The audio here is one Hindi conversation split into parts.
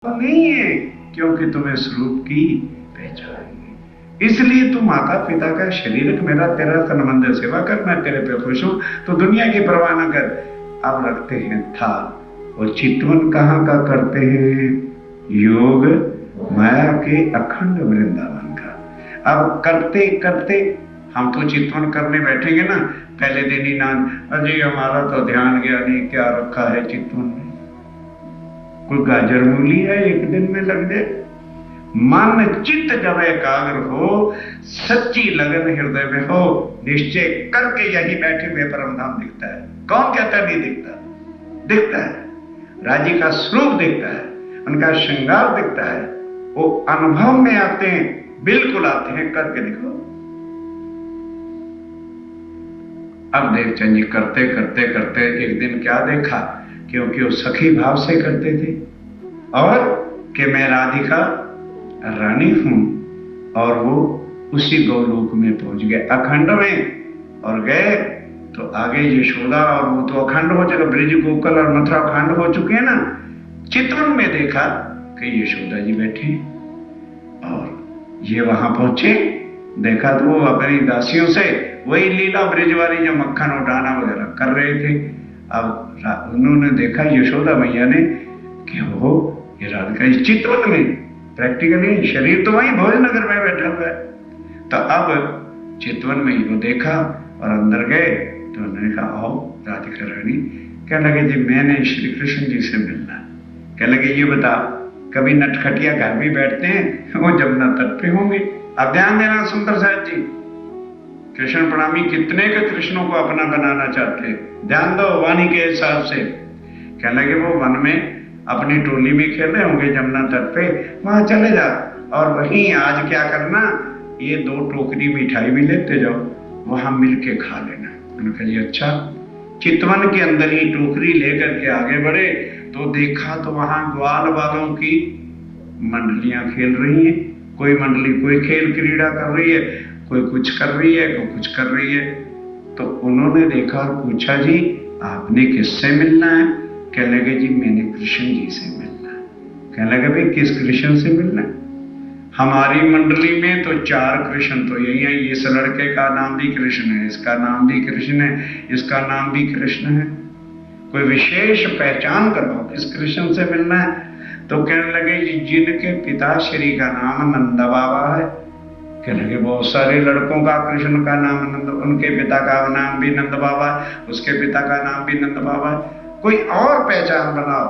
नहीं है, क्योंकि तुम्हें स्वरूप की पहचान है। इसलिए तू माता पिता का शरीर मेरा तेरा तनमंद सेवा कर, मैं तेरे पे खुश हूं, तो दुनिया की परवाह न कर। अब रखते हैं था और चितवन कहाँ का करते हैं योग माया के अखंड वृंदावन का। अब करते करते हम तो चितवन करने बैठेंगे ना, पहले दिन ही ना अजय हमारा तो ध्यान गया नहीं, क्या रखा है चितवन में, कोई गाजर मूली है एक दिन में लग जाए। मन चित्त जब एकाग्र हो, सच्ची लगन हृदय में हो, निश्चय करके यही बैठे हुए परम धाम दिखता है। कौन कहता नहीं दिखता? दिखता है। राजी का स्वरूप दिखता है, उनका श्रृंगार दिखता है, वो अनुभव में आते हैं, बिल्कुल आते हैं। करके देखो। अब देख चंद जी करते करते करते एक दिन क्या देखा, क्योंकि वो सखी भाव से करते थे और कि मैं राधिका रानी हूं, और वो उसी गौलोक में पहुंच गए अखंड में। और गए तो आगे यशोदा, और वो तो अखंड हो चुका, ब्रिज गोकुल और मथुरा अखंड हो चुके हैं ना। चितवन में देखा कि यशोदा जी बैठे और ये वहां पहुंचे, देखा तो वो अपनी दासियों से वही लीला ब्रिज वाली जो मक्खन उठाना वगैरह कर रहे थे। अब उन्होंने देखा यशोदा मैया ने कि वो ये राधिका इस चितवन में, प्रैक्टिकली शरीर तो वहीं भोजनगर में बैठा हुआ है। तो अब चितवन में ही वो देखा और अंदर गए तो उन्होंने कहा आओ राधिका रानी। कहने लगे जी मैंने श्री कृष्ण जी से मिलना है। कहने लगे ये बता, कभी नटखटिया घर भी बैठते हैं, वो जमुना तट पे होंगे। अब ध्यान देना सुंदर साहब जी, कृष्ण प्रणामी कितने के कृष्णों को अपना बनाना चाहते हैं, ध्यान दो वाणी के हिसाब से। कहने लगे वो वन में अपनी टोली में खेल रहे होंगे जमुना तट पे, वहां चले जा और वहीं आज क्या करना, ये 2 टोकरी मिठाई भी लेते जाओ, वहां मिलके खा लेना। मैंने कहा जी अच्छा। चितवन के अंदर ही टोकरी लेकर के आगे बढ़े तो देखा तो वहां ग्वाल बालों की मंडलियां खेल रही हैं। कोई मंडली कोई खेल क्रीड़ा कर रही है, कोई कुछ कर रही है, कोई कुछ कर रही है। तो उन्होंने देखा और पूछा जी आपने किससे मिलना है? कहने लगे जी मैंने कृष्ण जी से मिलना है। कहने लगे भाई किस कृष्ण से मिलना है? हमारी मंडली में तो 4 कृष्ण तो यही है, इस लड़के का नाम भी कृष्ण है, इसका नाम भी कृष्ण है, इसका नाम भी कृष्ण है, कोई विशेष पहचान करवाओ किस कृष्ण से मिलना है। तो कहने लगे जी जिनके पिताश्री का नाम नंद बाबा है। कहने लगे बहुत सारे लड़कों का कृष्ण का नाम नंद, उनके पिता का नाम भी नंद बाबा है, उसके पिता का नाम भी नंद बाबा है, कोई और पहचान बनाओ।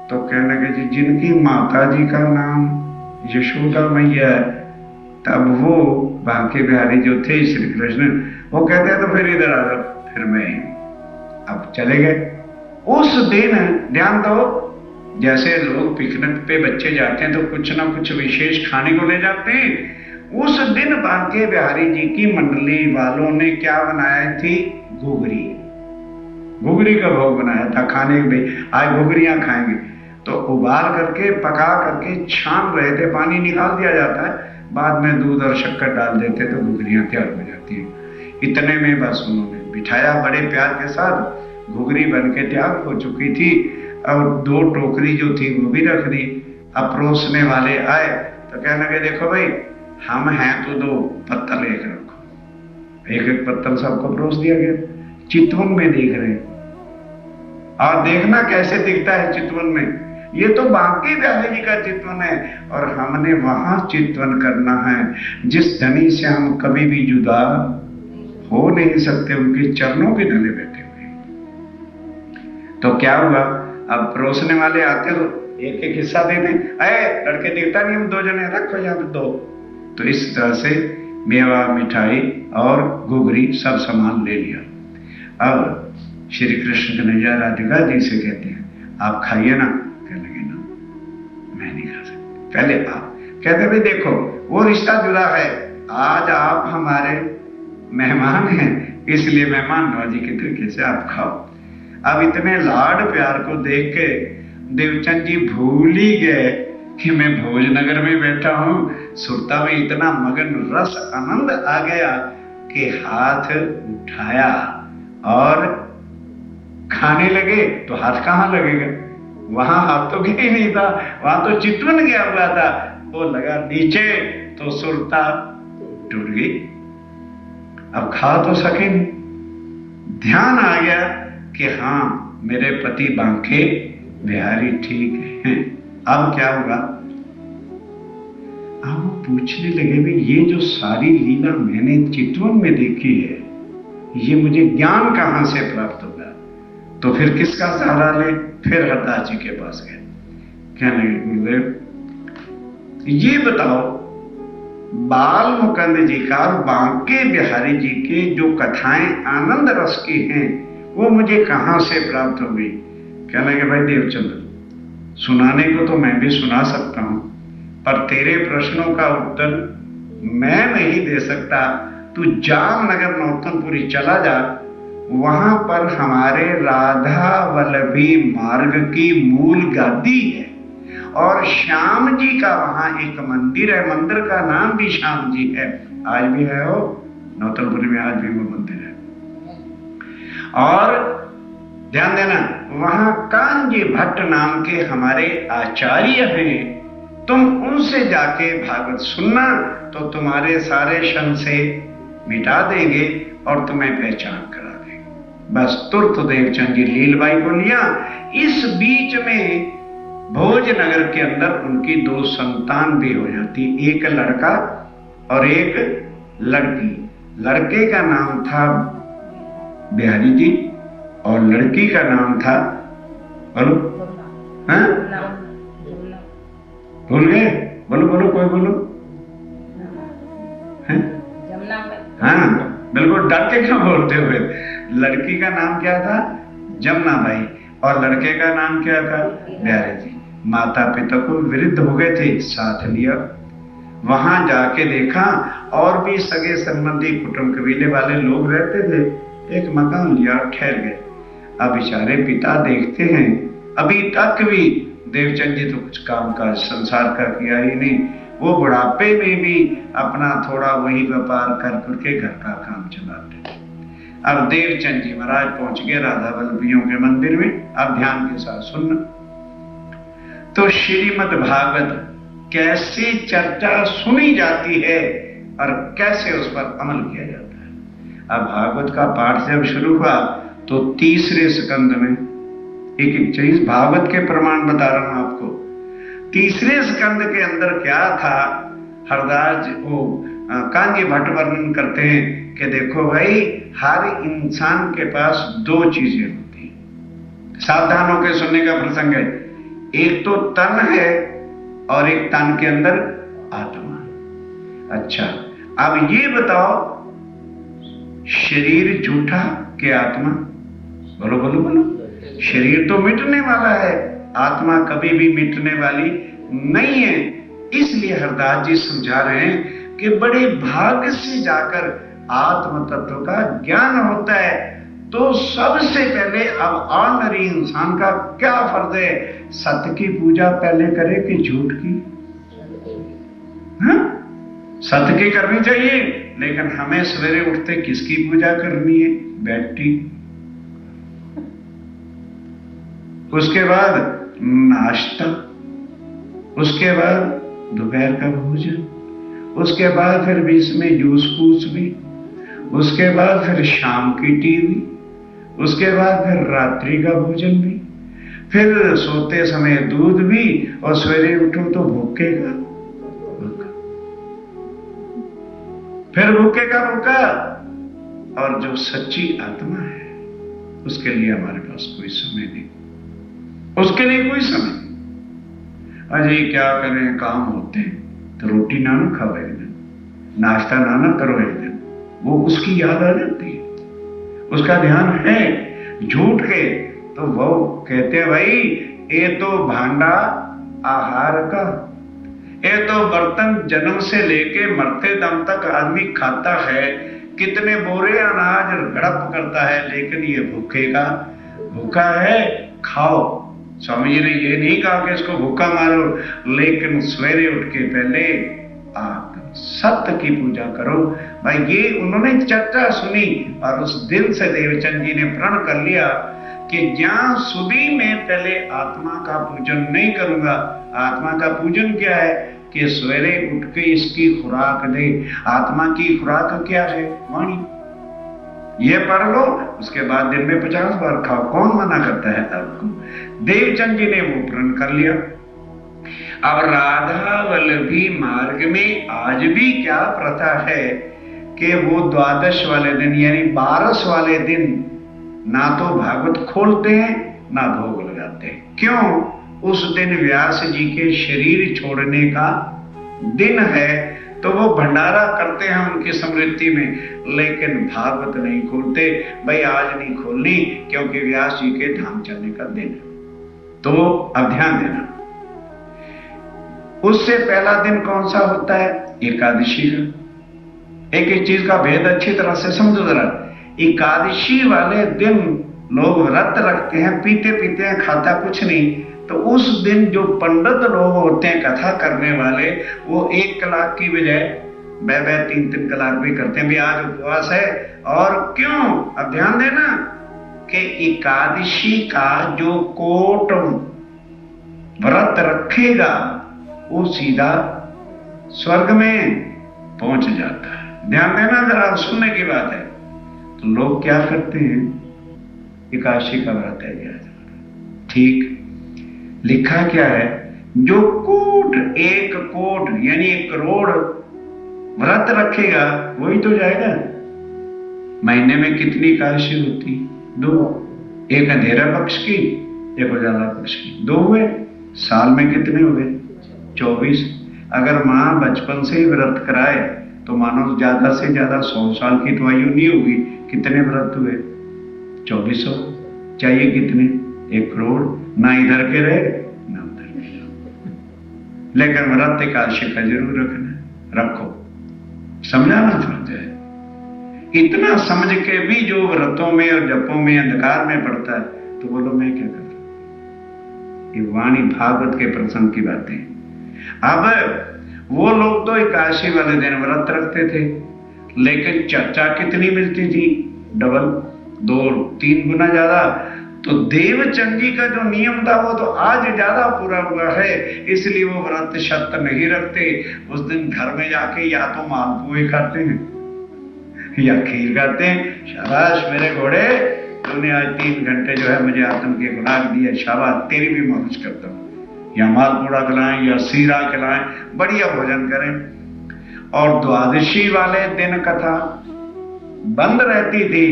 तो कहने लगे जी जिनकी माता जी का नाम यशोदा मैया है, तब वो बांके बिहारी जो थे श्री कृष्ण, वो कहते हैं तो फिर इधर आ जाओ, फिर मैं ही। अब चले गए। उस दिन ध्यान दो, जैसे लोग पिकनिक पे बच्चे जाते हैं तो कुछ ना कुछ विशेष खाने को ले जाते हैं, उस दिन बांके बिहारी जी की मंडली वालों ने क्या बनाया थी, घुघरी। घुघरी का भोग बनाया था खाने के लिए, आज घुघरियां खाएंगे। तो उबाल करके पका करके छान रहे थे, पानी निकाल दिया जाता है, बाद में दूध और शक्कर डाल देते तो घुघरियां तैयार हो जाती हैं। इतने में बस उन्होंने बिठाया बड़े प्यार के साथ, घुघरी बन के तैयार हो चुकी थी और 2 टोकरी जो थी वो भी रख दी। अब परोसने वाले आए तो कहने लगे देखो भाई हम हैं तो 2 पत्तल एक रखो, एक एक पत्तल सबको परोस दिया गया। चितवन में देख रहे हैं, और देखना कैसे दिखता है चितवन में, ये तो बांके बिहारी जी का चितवन है और हमने वहां चितवन करना है जिस धनी से हम कभी भी जुदा हो नहीं सकते, उनके चरणों के तले बैठे हुए। तो क्या हुआ, अब परोसने वाले आते तो एक एक हिस्सा दे दें, अरे लड़के दिखता नहीं हम 2 जने रखो यहाँ पे 2। तो इस तरह से मेवा मिठाई और घुघरी सब सामान ले लिया। अब श्री कृष्ण कन्हैया राधिका जी से कहते हैं आप खाइए ना। कहने लगे ना मैं नहीं खा सकता, पहले आप। कहते भाई देखो वो रिश्ता जुड़ा है, आज आप हमारे मेहमान हैं, इसलिए मेहमान नवाजी के तरीके से आप खाओ। अब इतने लाड प्यार को देख के देवचंद जी भूल ही गए कि मैं भोजनगर में बैठा हूं। सुरता में इतना मगन रस आनंद आ गया कि हाथ उठाया और खाने लगे। तो हाथ कहां लगेगा, वहां हाथ तो गया ही नहीं था, वहां तो चितवन गया हुआ था। वो लगा नीचे तो सुरता टूट गई, अब खा तो सके नहीं। ध्यान आ गया कि हाँ मेरे पति बांके बिहारी ठीक हैं। अब क्या होगा? अब वो पूछने लगे भी ये जो सारी लीला मैंने चितवन में देखी है, ये मुझे ज्ञान कहां से प्राप्त होगा? तो फिर किसका सहारा ले? फिर हरदास जी के पास गए। कहने लगे ये बताओ, बाल मुकुंद जी का और बांके बिहारी जी के जो कथाएं आनंद रस की हैं, वो मुझे कहां से प्राप्त हो गई? कहने लगे भाई देवचंद्र, सुनाने को तो मैं भी सुना सकता हूं, पर तेरे प्रश्नों का उत्तर मैं नहीं दे सकता। तू जामनगर नौतनपुरी चला जा, वहां पर हमारे राधा वल्लभी मार्ग की मूल गादी है, और श्याम जी का वहां एक मंदिर है, मंदिर का नाम भी श्याम जी है, आज भी है वो नौतनपुरी में, आज भी वो मंदिर है। और ध्यान देना, वहां कांजी भट्ट नाम के हमारे आचार्य हैं, तुम उनसे जाके भागवत सुनना तो तुम्हारे सारे संशय मिटा देंगे और तुम्हें पहचान करा देंगे। बस तुरंत देवचंद जी लीलबाई को लिया। इस बीच में भोजनगर के अंदर उनकी 2 संतान भी हो जाती, एक लड़का और एक लड़की। लड़के का नाम था बिहारी जी और लड़की का नाम था, बोलो, हाँ भूल गए? बोलो बोलो, कोई बोलो। हाँ बिल्कुल, डर के क्यों बोलते हुए? लड़की का नाम क्या था? जमुना बाई, और लड़के का नाम क्या था? बिहारी जी। माता पिता को विरुद्ध हो गए थे, साथ लिया। वहां जाके देखा और भी सगे संबंधी कुटुंब कबीले वाले लोग रहते थे, एक मकान लिया, ठहर गए। अब बेचारे पिता देखते हैं, अभी तक भी देवचंद जी तो कुछ काम काज संसार का किया ही नहीं, वो बुढ़ापे में भी अपना थोड़ा वही व्यापार कर करके घर का काम चलाते। अब देवचंद जी महाराज पहुंच गए राधा वल्लभियों के मंदिर में। अब ध्यान के साथ सुनना, तो श्रीमद् भागवत कैसे चर्चा सुनी जाती है और कैसे उस पर अमल किया जाता है। अब भागवत का पाठ जब शुरू हुआ तो 3रे स्कंद में एक चीज भागवत के प्रमाण बता रहा हूं आपको। 3रे स्कंद के अंदर क्या था, हरदास वो कांजी भट्ट वर्णन करते हैं कि देखो भाई, हर इंसान के पास 2 चीजें होती हैं। सावधान होकर सुनने का प्रसंग है। एक तो तन है और एक तन के अंदर आत्मा। अच्छा, अब ये बताओ, शरीर झूठा कि आत्मा? बोलो बोलो बोलो। शरीर तो मिटने वाला है, आत्मा कभी भी मिटने वाली नहीं है। इसलिए हरदास जी समझा रहे हैं कि बड़े भाग्य से जाकर आत्म तत्व का ज्ञान होता है। तो सबसे पहले अब ऑर्डिनरी इंसान का क्या फर्ज है? सत्य की पूजा पहले करे कि झूठ की? हाँ? सत्य की करनी चाहिए, लेकिन हमें सवेरे उठते किसकी पूजा करनी है? बैठी। उसके बाद नाश्ता, उसके बाद दोपहर का भोजन, उसके बाद फिर बीच में जूस फूस भी, उसके बाद फिर शाम की टीवी, उसके बाद फिर रात्रि का भोजन भी, फिर सोते समय दूध भी, और सवेरे उठो तो भूखे का भूखा, फिर भूखे का भूखा। और जो सच्ची आत्मा है उसके लिए हमारे पास कोई समय नहीं, उसके लिए कोई समय नहीं। अजय क्या करें, काम होते हैं तो रोटी ना खाओ एक दिन, नाश्ता ना करो एक दिन, वो उसकी याद आ जाती है, उसका ध्यान है। झूठ के तो वो कहते हैं भाई, ये तो भांडा आहार का, ये तो बर्तन जन्म से लेके मरते दम तक आदमी खाता है, कितने बोरे अनाज हड़प करता है, लेकिन ये भूखे का भूखा है, खाओ। स्वामी जी ने ये नहीं कहा कि इसको भूखा मारो, लेकिन सवेरे उठ के पहले आप सत्य की पूजा करो। भाई ये उन्होंने चर्चा सुनी और उस दिन से देवचंद जी ने प्रण कर लिया कि ज्ञान सुधी मैं पहले आत्मा का पूजन नहीं करूंगा। आत्मा का पूजन क्या है कि सवेरे उठ के इसकी खुराक दे। आत्मा की खुराक क्या है? वाणी। ये पढ़ लो, उसके बाद दिन में 50 बार खाओ। कौन मना करता है आपको? देवचंद जी ने वो पूर्ण कर लिया। अब राधा वल्लभी मार्ग में आज भी क्या प्रथा है कि वो द्वादश वाले दिन यानी 12 वाले दिन ना तो भागवत खोलते हैं ना भोग लगाते हैं। क्यों? उस दिन व्यास जी के शरीर छोड़ने का दिन है, तो वो भंडारा करते हैं उनकी स्मृति में, लेकिन भागवत नहीं खोलते। भाई आज नहीं खोलनी क्योंकि व्यास जी के धाम चलने का दिन है। तो अब ध्यान देना, उससे पहला दिन कौन सा होता है? एकादशी का। एक चीज का भेद अच्छी तरह से समझो जरा। एकादशी वाले दिन लोग व्रत रखते हैं, पीते पीते हैं, खाता कुछ नहीं। तो उस दिन जो पंडित लोग होते हैं कथा करने वाले, वो 1 कलाक की बजाय 2-3 कलाक भी करते हैं। भी आज उपवास है। और क्यों? अब ध्यान देना कि एकादशी का जो कोट व्रत रखेगा वो सीधा स्वर्ग में पहुंच जाता है। ध्यान देना जरा, सुनने की बात है। तो लोग क्या करते हैं? एकादशी का व्रत है ठीक, लिखा क्या है? जो 1 कोट यानी 1 करोड़ व्रत रखेगा वही तो जाएगा। महीने में कितनी एकादशी होती? 2। एक अंधेरा पक्ष की, एक उजाला पक्ष की, 2 हुए। साल में कितने हुए? 24। अगर माँ बचपन से ही व्रत कराए तो मानो ज्यादा से ज्यादा 100 साल की तो आयु नहीं होगी। कितने व्रत हुए? 2400। चाहिए कितने? 1 करोड़। ना इधर के रहे ना उधर के। लेकिन व्रत एकादशी का जरूर रखना, रखो। समझाना फर्ज है। इतना समझ के भी जो व्रतों में और जपों में अंधकार में पड़ता है, तो बोलो मैं क्या कर सकता? ये वाणी भागवत के प्रसंग की बातें। अब वो लोग तो एकादशी वाले दिन व्रत रखते थे, लेकिन चर्चा कितनी मिलती थी? डबल, 2-3 गुना ज्यादा। तो देवचंद जी का जो नियम था वो तो आज ज्यादा पूरा हुआ है, इसलिए वो व्रत शत नहीं रखते। उस दिन घर में जाके या तो मालपुए खाते हैं या खीर खाते हैं। शाबाश मेरे घोड़े, तूने आज 3 घंटे जो है मुझे आत्म की खुराक दी है, शाबाश, तेरी भी मौज करता हूँ। या मालपुड़ा खिलाएं या सीरा खिलाएं, बढ़िया भोजन करें। और द्वादशी वाले दिन कथा बंद रहती थी।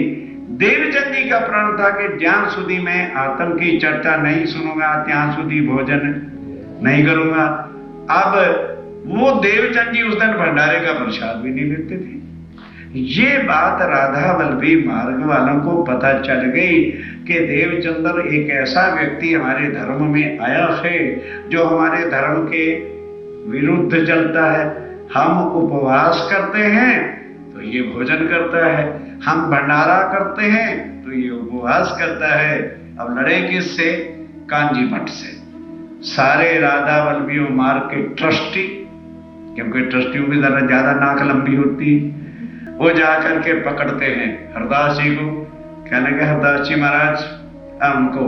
देवचंद जी का प्रण था कि ज्ञान सुधी में आत्म की चर्चा नहीं सुनूंगा, त्यां सुधी भोजन नहीं करूंगा। अब वो देवचंद जी उस दिन भंडारे का प्रसाद भी नहीं लेते थे। ये बात राधा वल्लभी मार्ग वालों को पता चल गई कि देवचंद्र एक ऐसा व्यक्ति हमारे धर्म में आया है जो हमारे धर्म के विरुद्ध चलता है। हम उपवास करते हैं तो ये भोजन करता है, हम भंडारा करते हैं तो ये उपवास करता है। अब लड़े किससे? कांजी भट्ट से। सारे राधा वल्लभी मार्ग के ट्रस्टी, क्योंकि ट्रस्टियों की जरा ज्यादा नाक लंबी होती, वो जाकर के पकड़ते हैं हरदास जी को। कहने के हरदास जी महाराज हमको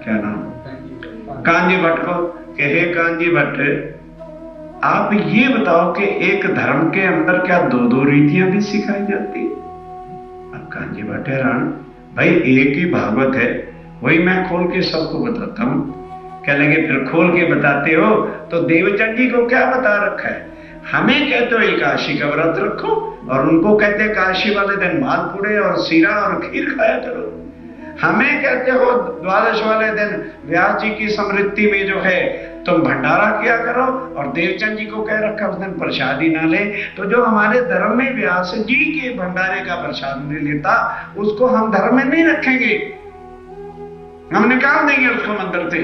क्या नाम, कांजी भट्ट को, कि हे कांजी भट्ट, आप ये बताओ कि एक धर्म के अंदर क्या 2-2 रीतियां भी सिखाई जाती? अब कांजी भट्ट हैरान, भाई एक ही भागवत है, वही मैं खोल के सबको बताता हूं। कह लेंगे फिर खोल के बताते हो तो देवचंद जी को क्या बता रखा है? हमें कहते हो एकादशी का व्रत रखो और उनको कहते हैं एकादशी वाले दिन मालपुड़े और सीरा और खीर खाया करो। हमें कहते हो द्वादश वाले दिन व्यास जी की स्मृति में जो है तुम भंडारा किया करो, और देवचंद जी को कह रखा उस दिन प्रसादी ना ले। तो जो हमारे धर्म में व्यास जी के भंडारे का प्रसाद नहीं लेता उसको हम धर्म में नहीं रखेंगे, हम निकाल देंगे उसको मंदिर से।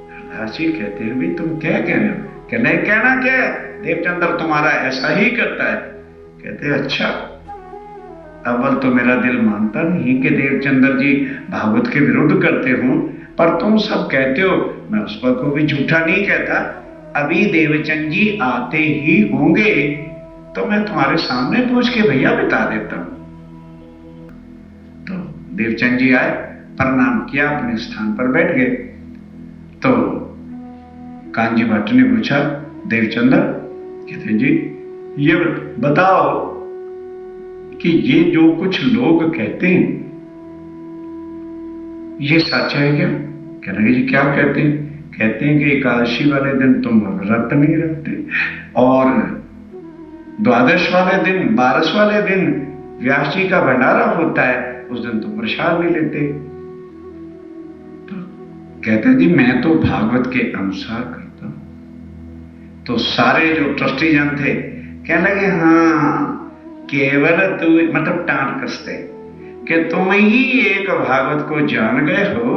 हरदास जी कहते हैं भाई तुम क्या कह रहे हो? कि नहीं कहना क्या, देवचंद्र तुम्हारा ऐसा ही करता है। कहते अच्छा, अव्वल तो मेरा दिल मानता नहीं कि देवचंद्र जी भागवत के विरुद्ध करते हो, पर तुम सब कहते हो, मैं उस पर को भी झूठा नहीं कहता। अभी देवचंद जी आते ही होंगे तो मैं तुम्हारे सामने पूछ के भैया बता देता हूं। तो देवचंद जी आए, प्रणाम किया, अपने स्थान पर बैठ गए। तो कांजी भट्ट ने पूछा, देवचंद्र, कहते जी ये बताओ कि ये जो कुछ लोग कहते हैं ये सच है क्या? कहने लगे जी क्या कहते हैं? कहते हैं कि एकादशी वाले दिन तुम व्रत नहीं रखते और द्वादश वाले दिन, 12 वाले दिन व्यास जी का भंडारा होता है, उस दिन तुम प्रसाद नहीं लेते। तो कहते जी मैं तो भागवत के अनुसार करता हूं। तो सारे जो ट्रस्टी जन थे कहने लगे हाँ, केवल तू, मतलब टांट कसते कि तुम ही एक भागवत को जान गए हो,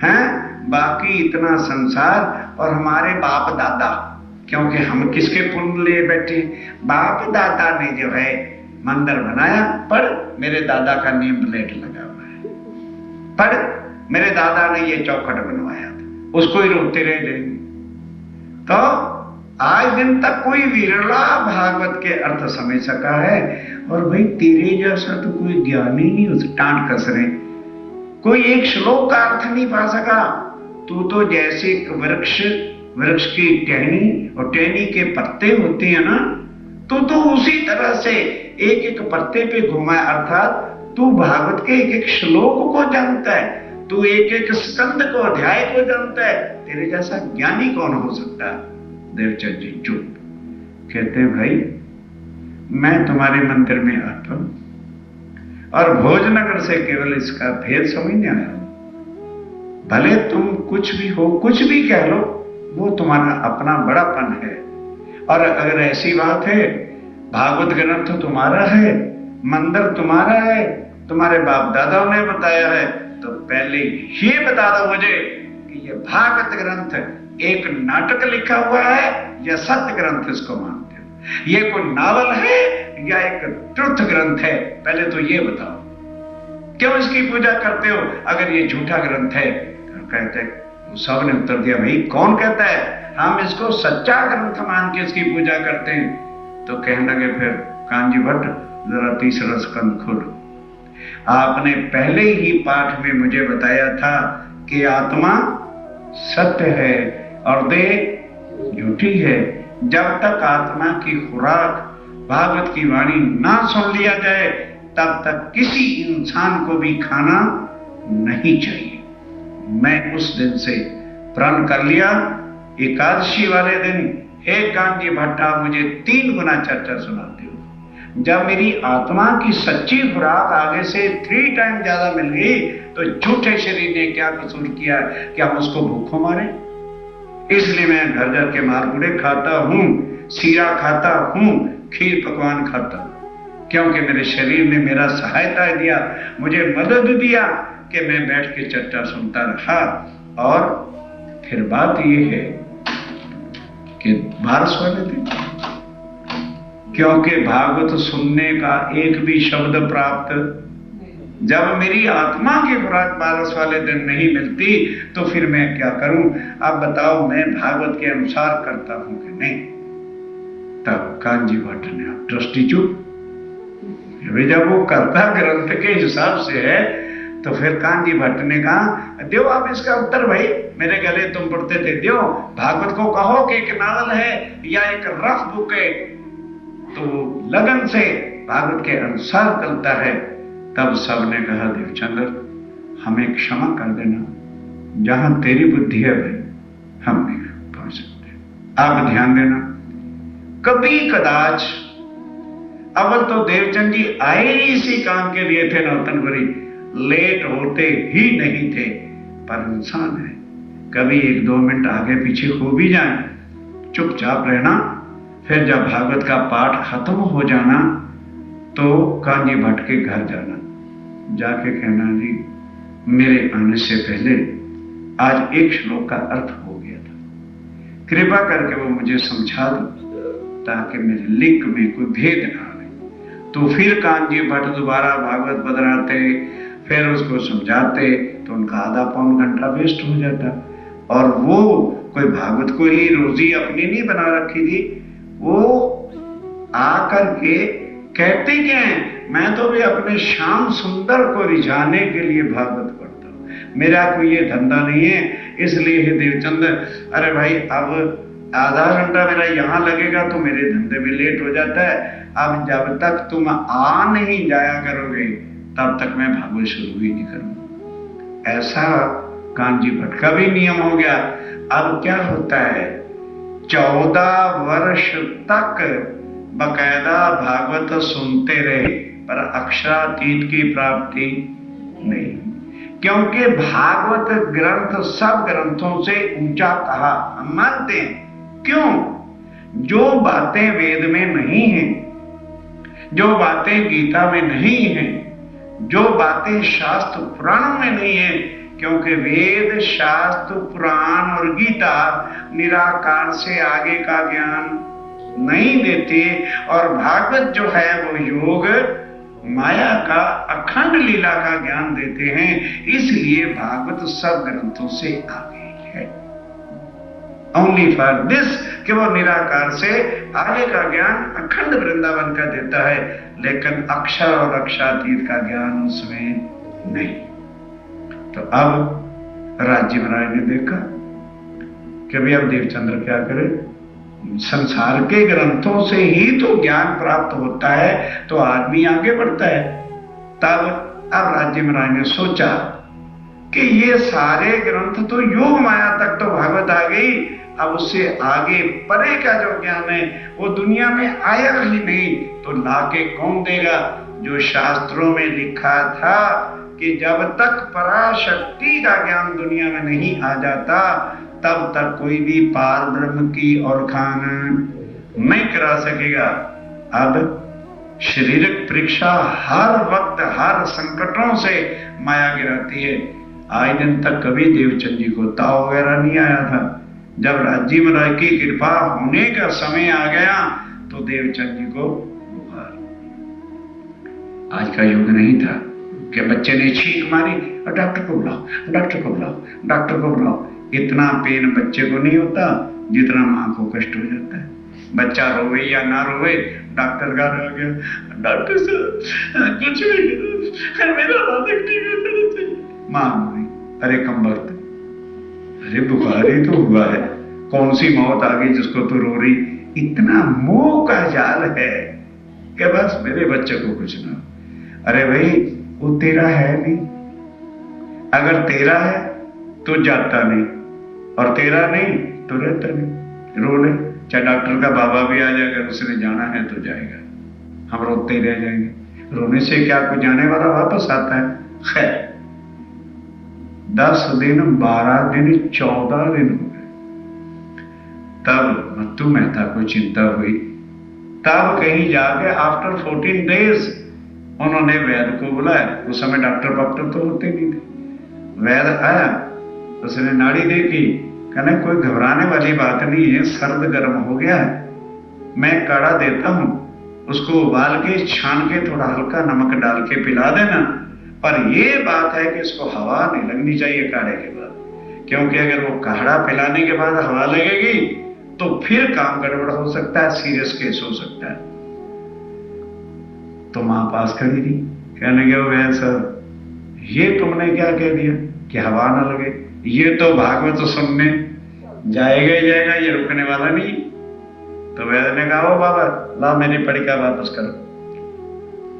हैं? बाकी इतना संसार और हमारे बाप दादा, क्योंकि हम किसके पुण्य ले बैठे, बाप दादा ने जो है मंदिर बनाया, पर मेरे दादा का नेम प्लेट लगा हुआ है, पर मेरे दादा ने ये चौखट बनवाया था, उसको ही रोते रह जाएंगे। तो आज दिन तक कोई विरला भागवत के अर्थ समझ सका है, और भाई तेरे जैसा तो कोई ज्ञानी नहीं, उस टांट कस रहे, कोई एक श्लोक का अर्थ नहीं पा सका। तू तो जैसे वृक्ष की टहनी और टहनी के पत्ते होते हैं ना, तो उसी तरह से एक एक पत्ते पे घुमा, अर्थात तू भागवत के एक एक श्लोक को जानता है, तू एक एक स्कंद को, अध्याय को जानता है, तेरे जैसा ज्ञानी कौन हो सकता? देवचंद जी चुप। कहते भाई मैं तुम्हारे मंदिर में आता हूं और भोजनगर से केवल इसका भेद समझने आया। भले तुम कुछ भी हो, कुछ भी कह लो, वो तुम्हारा अपना बड़ापन है, और अगर ऐसी बात है भागवत ग्रंथ तुम्हारा है, मंदिर तुम्हारा है, तुम्हारे बाप दादाओं ने बताया है, तो पहले ये बता दो मुझे कि ये भागवत ग्रंथ एक नाटक लिखा हुआ है या सत्य ग्रंथ इसको मानते हो, ये कोई नावल है या एक ट्रुथ ग्रंथ है, पहले तो ये बताओ। क्यों इसकी पूजा करते हो अगर ये झूठा ग्रंथ है? कहते सब ने उत्तर दिया, भाई कौन कहता है, हम इसको सच्चा ग्रंथ मान के इसकी पूजा करते हैं। तो कहने लगे फिर कांजी भट्ट जरा तीसरा स्कंद खोलो, आपने पहले ही पाठ में मुझे बताया था कि आत्मा सत्य है और देह झूठी है। जब तक आत्मा की खुराक भागवत की वाणी ना सुन लिया जाए तब तक किसी इंसान को भी खाना नहीं चाहिए। मैं उस दिन से प्रण कर लिया, एकादशी वाले दिन हे कांजी भट्टा मुझे 3 गुना चर्चा सुनाते हो। जब मेरी आत्मा की सच्ची खुराक आगे से 3 टाइम ज्यादा मिल गई तो झूठे शरीर ने क्या कसूर किया कि हम उसको भूखों मारे? इसलिए मैं घर घर के मालपुड़े खाता हूं, सीरा खाता हूं, खीर पकवान खाता हूं, क्योंकि मेरे शरीर ने मेरा सहायता दिया, मुझे मदद दिया कि मैं बैठ के चर्चा सुनता रहा। और फिर बात यह है कि 12 वाले दिन, क्योंकि भागवत सुनने का एक भी शब्द प्राप्त, जब मेरी आत्मा की खुराक 12 वाले दिन नहीं मिलती तो फिर मैं क्या करूं? अब बताओ मैं भागवत के अनुसार करता हूं कि नहीं? तब कांजी भट्ट ने, ट्रस्टी चुप, जब वो कर्ता ग्रंथ के हिसाब से है तो फिर कांजी भट्ट ने कहा, दो आप इसका उत्तर भाई, मेरे गले तुम पढ़ते थे, दो भागवत को कहो कि एक नावल है या एक रफ बुक है, तो लगन से भागवत के अनुसार चलता है। तब सबने कहा, देवचंद्र हमें क्षमा कर देना, जहां तेरी बुद्धि है भाई हम नहीं पहुंच सकते। आप ध्यान देना, कभी कदाच, अव्वल तो देवचंद जी आए ही इसी काम के लिए थे, नौतनपुरी लेट होते ही नहीं थे, पर इंसान है, कभी 1-2 मिनट आगे पीछे हो भी जाए, चुपचाप रहना। फिर जब भागवत का पाठ खत्म हो जाना तो कांजी भट्ट के घर जाना, जाके कहना, जी मेरे आने से पहले आज एक श्लोक का अर्थ हो गया था, कृपा करके वो मुझे समझा दो ताकि मेरे लिंक में कोई भेद ना आए। तो फिर कांजी भट्ट दोबारा भागवत बदलाते, फिर उसको समझाते, तो उनका आधा पौन घंटा वेस्ट हो जाता। और वो कोई भागवत को ही रोजी अपनी नहीं बना रखी थी, वो आकर के कहते क्या है, मैं तो भी अपने श्याम सुंदर को रिझाने के लिए भागवत पढ़ता हूं, मेरा कोई ये धंधा नहीं है, इसलिए हे देवचंद, अरे भाई अब आधा घंटा मेरा यहाँ लगेगा तो मेरे धंधे में लेट हो जाता है, अब जब तक तुम आ नहीं जाया करोगे तब तक मैं भागवत शुरू ही नहीं करूंगा। ऐसा कांजी भट्ट का भी नियम हो गया। अब क्या होता है, 14 वर्ष तक बकायदा भागवत सुनते रहे पर अक्षरातीत की प्राप्ति नहीं, क्योंकि भागवत ग्रंथ सब ग्रंथों से ऊंचा कहा, हम मानते हैं। क्यों? जो बातें वेद में नहीं हैं, जो बातें गीता में नहीं हैं, जो बातें शास्त्र पुराणों में नहीं है, क्योंकि वेद शास्त्र पुराण और गीता निराकार से आगे का ज्ञान नहीं देते, और भागवत जो है वो योग माया का अखंड लीला का ज्ञान देते हैं। इसलिए भागवत सब ग्रंथों से आगे है। ओनली फॉर दिस कि वो निराकार से आगे का ज्ञान अखंड वृंदावन का देता है, लेकिन अक्षर और अक्षरातीत का ज्ञान उसमें नहीं। तो अब राज्य महाराज ने देखा कि भाई अब देवचंद्र क्या करे, संसार के ग्रंथों से ही तो ज्ञान प्राप्त होता है तो आदमी आगे बढ़ता है। तब अब राज्य महाराज ने सोचा कि ये सारे ग्रंथ तो योग माया तक तो भागवत आ गई, अब उससे आगे परे का जो ज्ञान है वो दुनिया में आया ही नहीं, तो लाके कौन देगा? जो शास्त्रों में लिखा था कि जब तक पराशक्ति का ज्ञान दुनिया में नहीं आ जाता तब तक कोई भी पार ब्रह्म की औरखान नहीं करा सकेगा। अब शारीरिक परीक्षा हर वक्त हर संकटों से माया गिराती है। आज दिन तक कभी देवचंद जी को ताव वगैरह नहीं आया था। जब राज्य महाराज की कृपा होने का समय आ गया तो देवचंद जी को बुखार। आज का युग नहीं था कि बच्चे ने छींक मारी और डॉक्टर को बुलाओ, डॉक्टर को बुलाओ, डॉक्टर को बुलाओ। इतना पेन बच्चे को नहीं होता जितना माँ को कष्ट हो जाता है। बच्चा रोवे या ना रोवे, डॉक्टर का आ गया, डॉक्टर साहब कुछ नहीं, मेरा बालक ठीक है। माँ रोई, अरे कमबख्त, अरे बुखार ही तो हुआ है, कौन सी मौत आ गई जिसको तू रो रही? इतना मोह का जाल है कि बस मेरे बच्चे को कुछ ना। अरे भाई वो तेरा है नहीं, अगर तेरा है तो जाता नहीं और तेरा नहीं तो रहता नहीं। रो ले, चाहे डॉक्टर का बाबा भी आ जाए, अगर उसने जाना है तो जाएगा, हम रोते ही रह जाएंगे। रोने से क्या कोई जाने वाला वापस आता है? खैर 10 दिन 12 दिन 14 दिन हो गए। तब मत्तू मेहता को चिंता हुई। तब कहीं जाके आफ्टर 14 डेज उन्होंने वैद्य को बुलाया। उस समय डॉक्टर तो होते नहीं थे। वैद्य आया, उसने नाड़ी देखी, कहने कोई घबराने वाली बात नहीं है, सर्द गर्म हो गया है, मैं काढ़ा देता हूं, उसको उबाल के छान के थोड़ा हल्का नमक डाल के पिला देना। पर ये बात है कि इसको हवा नहीं लगनी चाहिए काढ़े के बाद, क्योंकि अगर वो काढ़ा पिलाने के बाद हवा लगेगी तो फिर काम गड़बड़ हो सकता है, सीरियस केस हो सकता है। तो मां पास खड़ी थी, कहने लगे वैद्य साहब ये तुमने क्या कह दिया कि हवा ना लगे? ये तो भागवत सुनने जाएगा ही जाएगा, ये रुकने वाला नहीं। तो वैद्य ने कहा ओ बाबा ला मेरी पड़िका वापस करो,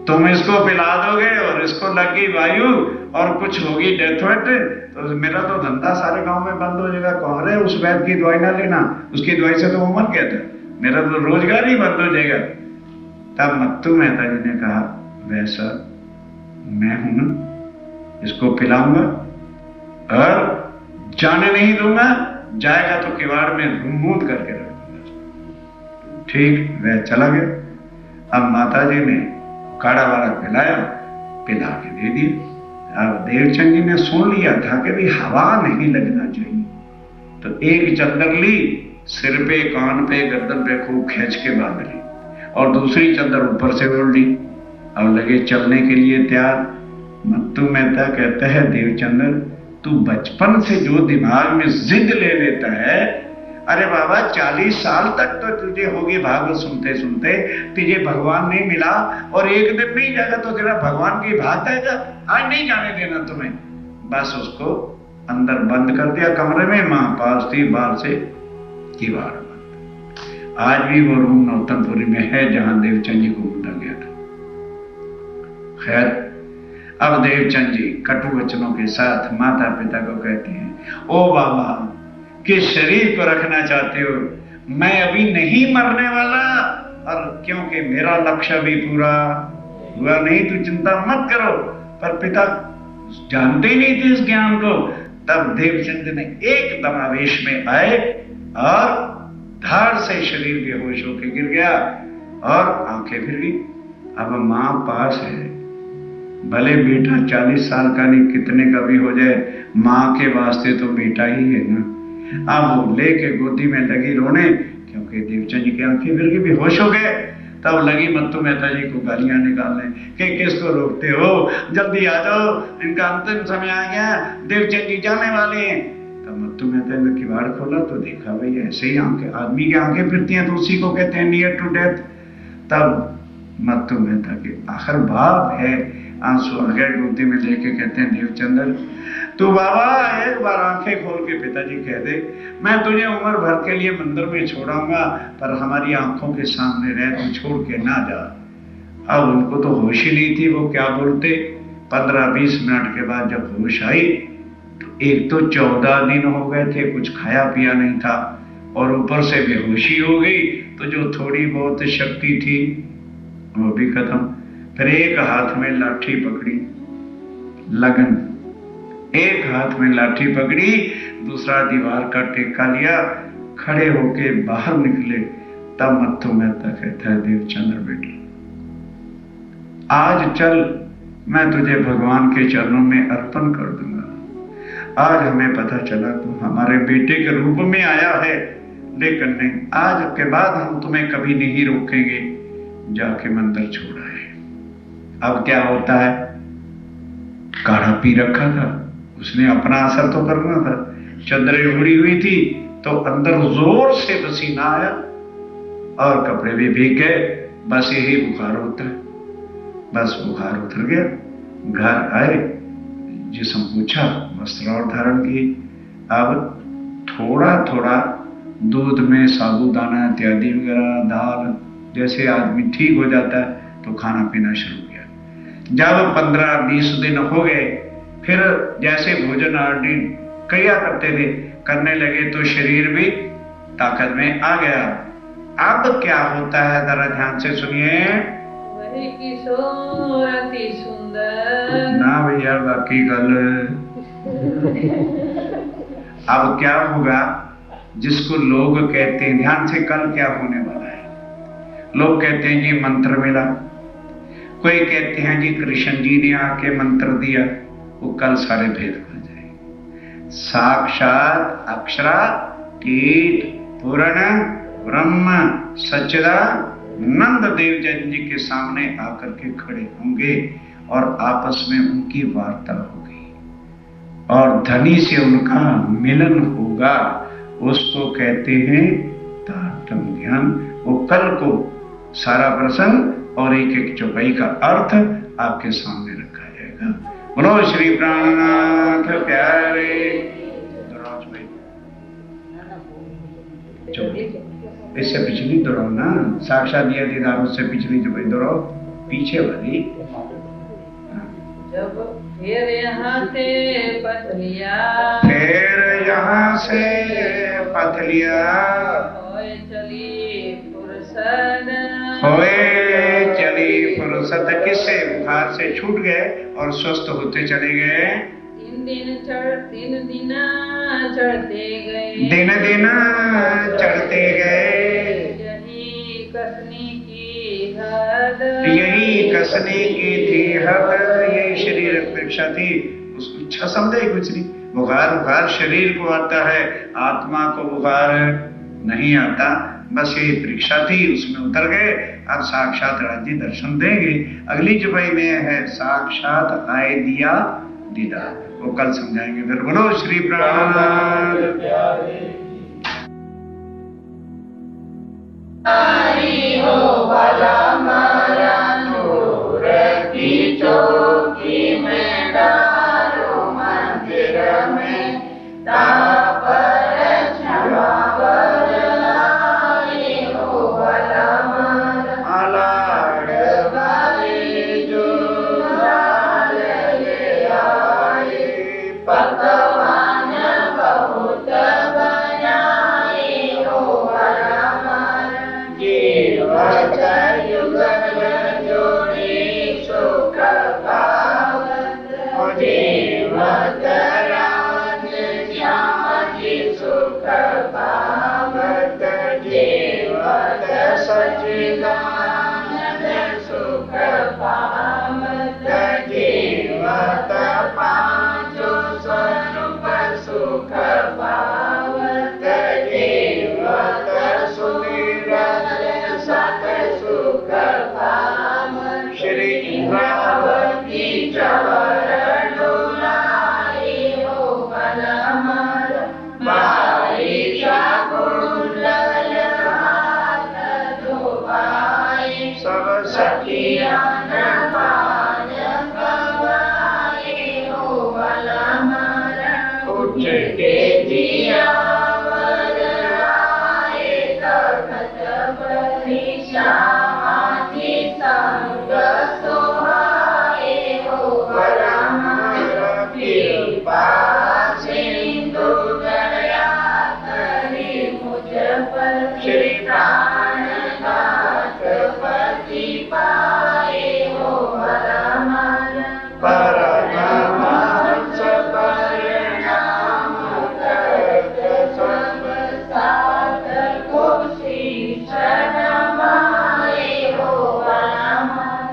तुम इसको पिला दोगे और इसको लगी वायु और कुछ होगी डेथ वेट तो मेरा तो धंधा सारे गांव में बंद हो जाएगा। कौन है उस वैद्य की दवाई ना लेना, उसकी दवाई से तो वो मर गया था, मेरा तो रोजगार ही बंद हो जाएगा। तब मत्तू मेहता जी ने कहा वैसा मैं हूं ना, इसको पिलाऊंगा और जाने नहीं दूंगा, जाएगा तो किवाड़ में रूमूद करके रख दूंगा। ठीक वह चला गया। अब माता जी ने काढ़ा वाला पिलाया, पिला के दे दिया। अब देवचंद जी ने सुन लिया था कि भी हवा नहीं लगना चाहिए, तो एक चद्दर ली, सिर पे कान पे गर्दन पे खूब खींच के बांध ली और दूसरी चद्दर ऊपर से ओढ़ ली। अब लगे चलने के लिए तैयार। मत्तू मेहता कहता है देवचंद्र तू बचपन से जो दिमाग में जिद ले लेता है, अरे बाबा 40 साल तक तो तुझे होगी भागवत सुनते सुनते, तुझे भगवान नहीं मिला और एक दिन नहीं जाएगा तो तेरा भगवान की बात है, आज नहीं जाने देना तुम्हें। बस उसको अंदर बंद कर दिया कमरे में। मां पास थी, बाहर से दीवार बंद। आज भी वो रूम नौतनपुरी में है जहां देवचंद जी को मुंडा गया था। खैर, अब देवचंद जी कटु वचनों के साथ माता पिता को कहते हैं, ओ बाबा, किस शरीर को रखना चाहते हो? मैं अभी नहीं मरने वाला, और क्योंकि मेरा लक्ष्य भी पूरा हुआ नहीं, तो चिंता मत करो। पर पिता जानते ही नहीं थे इस ज्ञान को। तब देवचंद ने एकदम आवेश में आए और धार से शरीर बेहोश होकर गिर गया और आंखें फिर गई। अब मां पास है, भले बेटा 40 साल का नहीं कितने का भी हो जाए, मां के वास्ते तो बेटा ही है ना। अब वो लेके गोदी में लगी रोने, क्योंकि देवचंद जी की आंखें फिर गई, बेहोश हो गए। तब लगी मत्तू मेहता जी को गालियां निकालने कि किसको रोकते हो, जल्दी आ जाओ, इनका अंतिम समय आ गया, देवचंद जी जाने वाले हैं। तब मत्तू मेहता ने किवाड़ खोला तो देखा भाई ऐसे ही आंखें, आदमी की आंखें फिरती हैं तो उसी को कहते हैं नियर टू डेथ। तब मत्तू मेहता के आखिर बाप है, आंसू आ गए, गोदी में लेके कहते हैं, देवचंदर तू बाबा एक बार आंखें खोल के पिताजी कह दे, मैं तुझे उम्र भर के लिए मंदिर में छोड़ाऊंगा, पर हमारी आंखों के सामने रह, तू छोड़ के ना जा। अब उनको तो होश ही नहीं थी वो क्या बोलते। 15-20 मिनट के बाद जब होश आई तो एक तो 14 दिन हो गए थे, कुछ खाया पिया नहीं था, और ऊपर से बेहोशी हो गई, तो जो थोड़ी बहुत शक्ति थी वो भी खत्म। फिर एक हाथ में लाठी पकड़ी, लगन, एक हाथ में लाठी पकड़ी, दूसरा दीवार का टेका लिया, खड़े होके बाहर निकले। तब मत्थू मेहता कहता है, देवचंद्र बेटा आज चल, मैं तुझे भगवान के चरणों में अर्पण कर दूंगा। आज हमें पता चला तू हमारे बेटे के रूप में आया है, लेकिन नहीं, आज के बाद हम तुम्हें कभी नहीं रोकेंगे, जाके मंदिर छोड़ा है। अब क्या होता है, काढ़ा पी रखा था उसने, अपना असर तो करना था। चद्दरें उड़ी हुई थी तो अंदर जोर से पसीना आया और कपड़े भी भीग गए। बस यही बुखार होता है। बस बुखार उतर गया, घर आए, जिस्म पूछा, वस्त्र और धारण किए। अब थोड़ा थोड़ा दूध में साबूदाना इत्यादि वगैरह, दाल, जैसे आदमी ठीक हो जाता है तो खाना पीना शुरू किया। जब 15-20 दिन हो गए, फिर जैसे भोजन आदि किया करते थे करने लगे तो शरीर भी ताकत में आ गया। अब क्या होता है जरा ध्यान से सुनिए। वही किशोर अति सुंदर ना भैया बाकी गल। अब क्या होगा, जिसको लोग कहते हैं, ध्यान से, कल क्या होने वाला है। लोग कहते हैं जी मंत्र मिला, कोई कहते हैं जी कृष्ण जी ने आके मंत्र दिया, वो कल सारे भेद खुल जाएंगे। साक्षात अक्षरातीत पूर्ण ब्रह्म सच्चिदानंद देवचंद जी के सामने आकर के खड़े होंगे और आपस में उनकी वार्ता होगी और धनी से उनका मिलन होगा। उसको कहते हैं तारतम ध्यान। वो कल को सारा प्रसंग और एक एक चौपाई का अर्थ आपके सामने रखा जाएगा। बोलो श्री प्राणनाथ प्यारे। इससे पिछली दोहराओ ना, साक्षात दिया दीदार, उससे पिछली जो दोहराओ, पीछे वाली। जब फिर यहाँ से पथलिया, फिर यहाँ से पथलिया, होए चली फुर्सत, होए चली फुर्सत। किससे? बुखार से छूट गए और स्वस्थ होते चले गए। 3 दिन चढ़ते गए, दिन चढ़ते गए। यही कसने की हद, यही कसने की थी हद, यही शरीर परीक्षा थी। उसको अच्छा समझे कुछ नहीं। बुखार शरीर को आता है, आत्मा को बुखार नहीं आता। बस यही परीक्षा थी, उसमें उतर गए। अब साक्षात राज्य दर्शन देंगे। अगली जुबाई में है साक्षात आए दिया दीदार, वो कल समझाएंगे। फिर बोलो श्री प्राणनाथ हो भला मारा नूर की चौकी में डालो मन सच्चिदानंद सुख पावत जीवत पांचो स्वरूप सुख पावत जीवत सुमिरत सत सुख पावत श्री इंद्रावती चवर डोलाई हो बलमर भाई शाकुंडल हाथ धोबाई सब सखियान पान गवाई हो बलमर उठ के जियावर आए तखत बनी श्यामाति संग सोहाए हो बलमर कृपा सिंधु दया करी मुझ पर श्री प्राणनाथ पति पाए हो बलमर परमहंस परिणाम करत सब साधक को शीश नमाए हो बलमर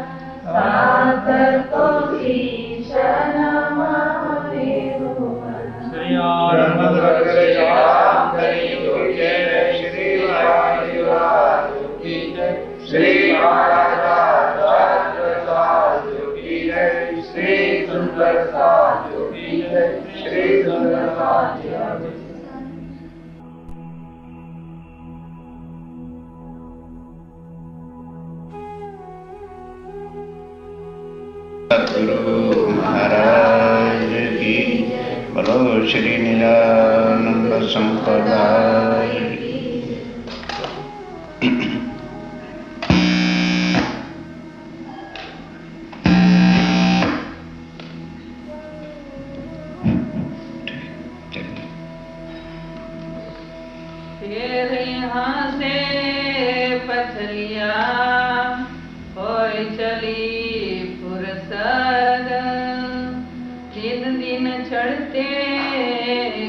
साधक को शीश नमाए हो बलमर श्री राम हरि राम हरि जय श्री वायुराज की जय श्री राधा की जय श्री सुंदर साधु की जय श्री सुंदर साधु सद्गुरु महाराज की बोलो श्री निरानंद संप्रदाय फिर यहाँ से पथरिया होय चली फुरसद दिन दिन चढ़ते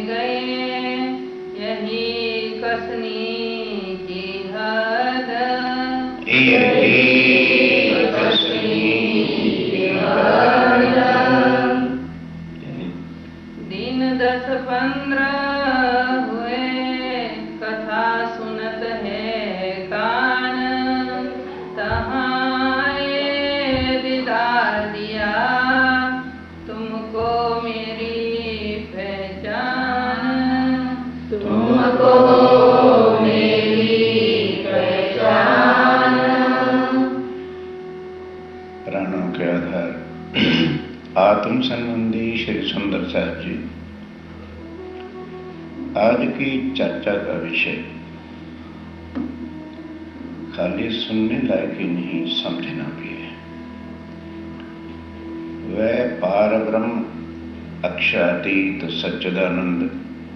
गए यही कसनी की हद दिन 10-15 हुए कथा सुनत है कान तहाँ ये दीदार दिया तुमको मेरी पहचान तुमको मेरी पहचान प्राणों के आधार आत्म संबंधी श्री सुंदर साहब जी आज की चर्चा का विषय खाली सुनने लायक ही नहीं समझना भी है। वह पार ब्रह्म अक्षरातीत सच्चिदानंद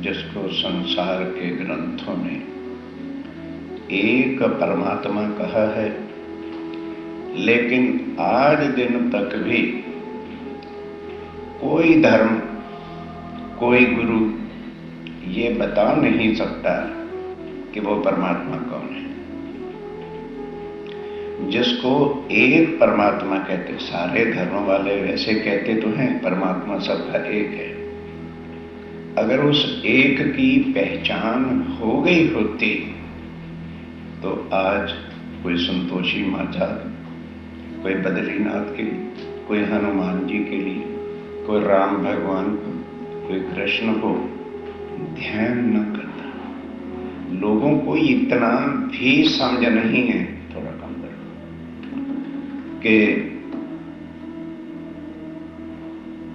जिसको संसार के ग्रंथों ने एक परमात्मा कहा है, लेकिन आज दिन तक भी कोई धर्म कोई गुरु ये बता नहीं सकता कि वो परमात्मा कौन है। जिसको एक परमात्मा कहते, सारे धर्म वाले वैसे कहते तो हैं परमात्मा सबका एक है। अगर उस एक की पहचान हो गई होती तो आज कोई संतोषी माता, कोई बद्रीनाथ के लिए, कोई हनुमान जी के लिए, कोई राम भगवान को, कोई कृष्ण को ध्यान न करता। लोगों को इतना भी समझ नहीं है, थोड़ा कम करो, कि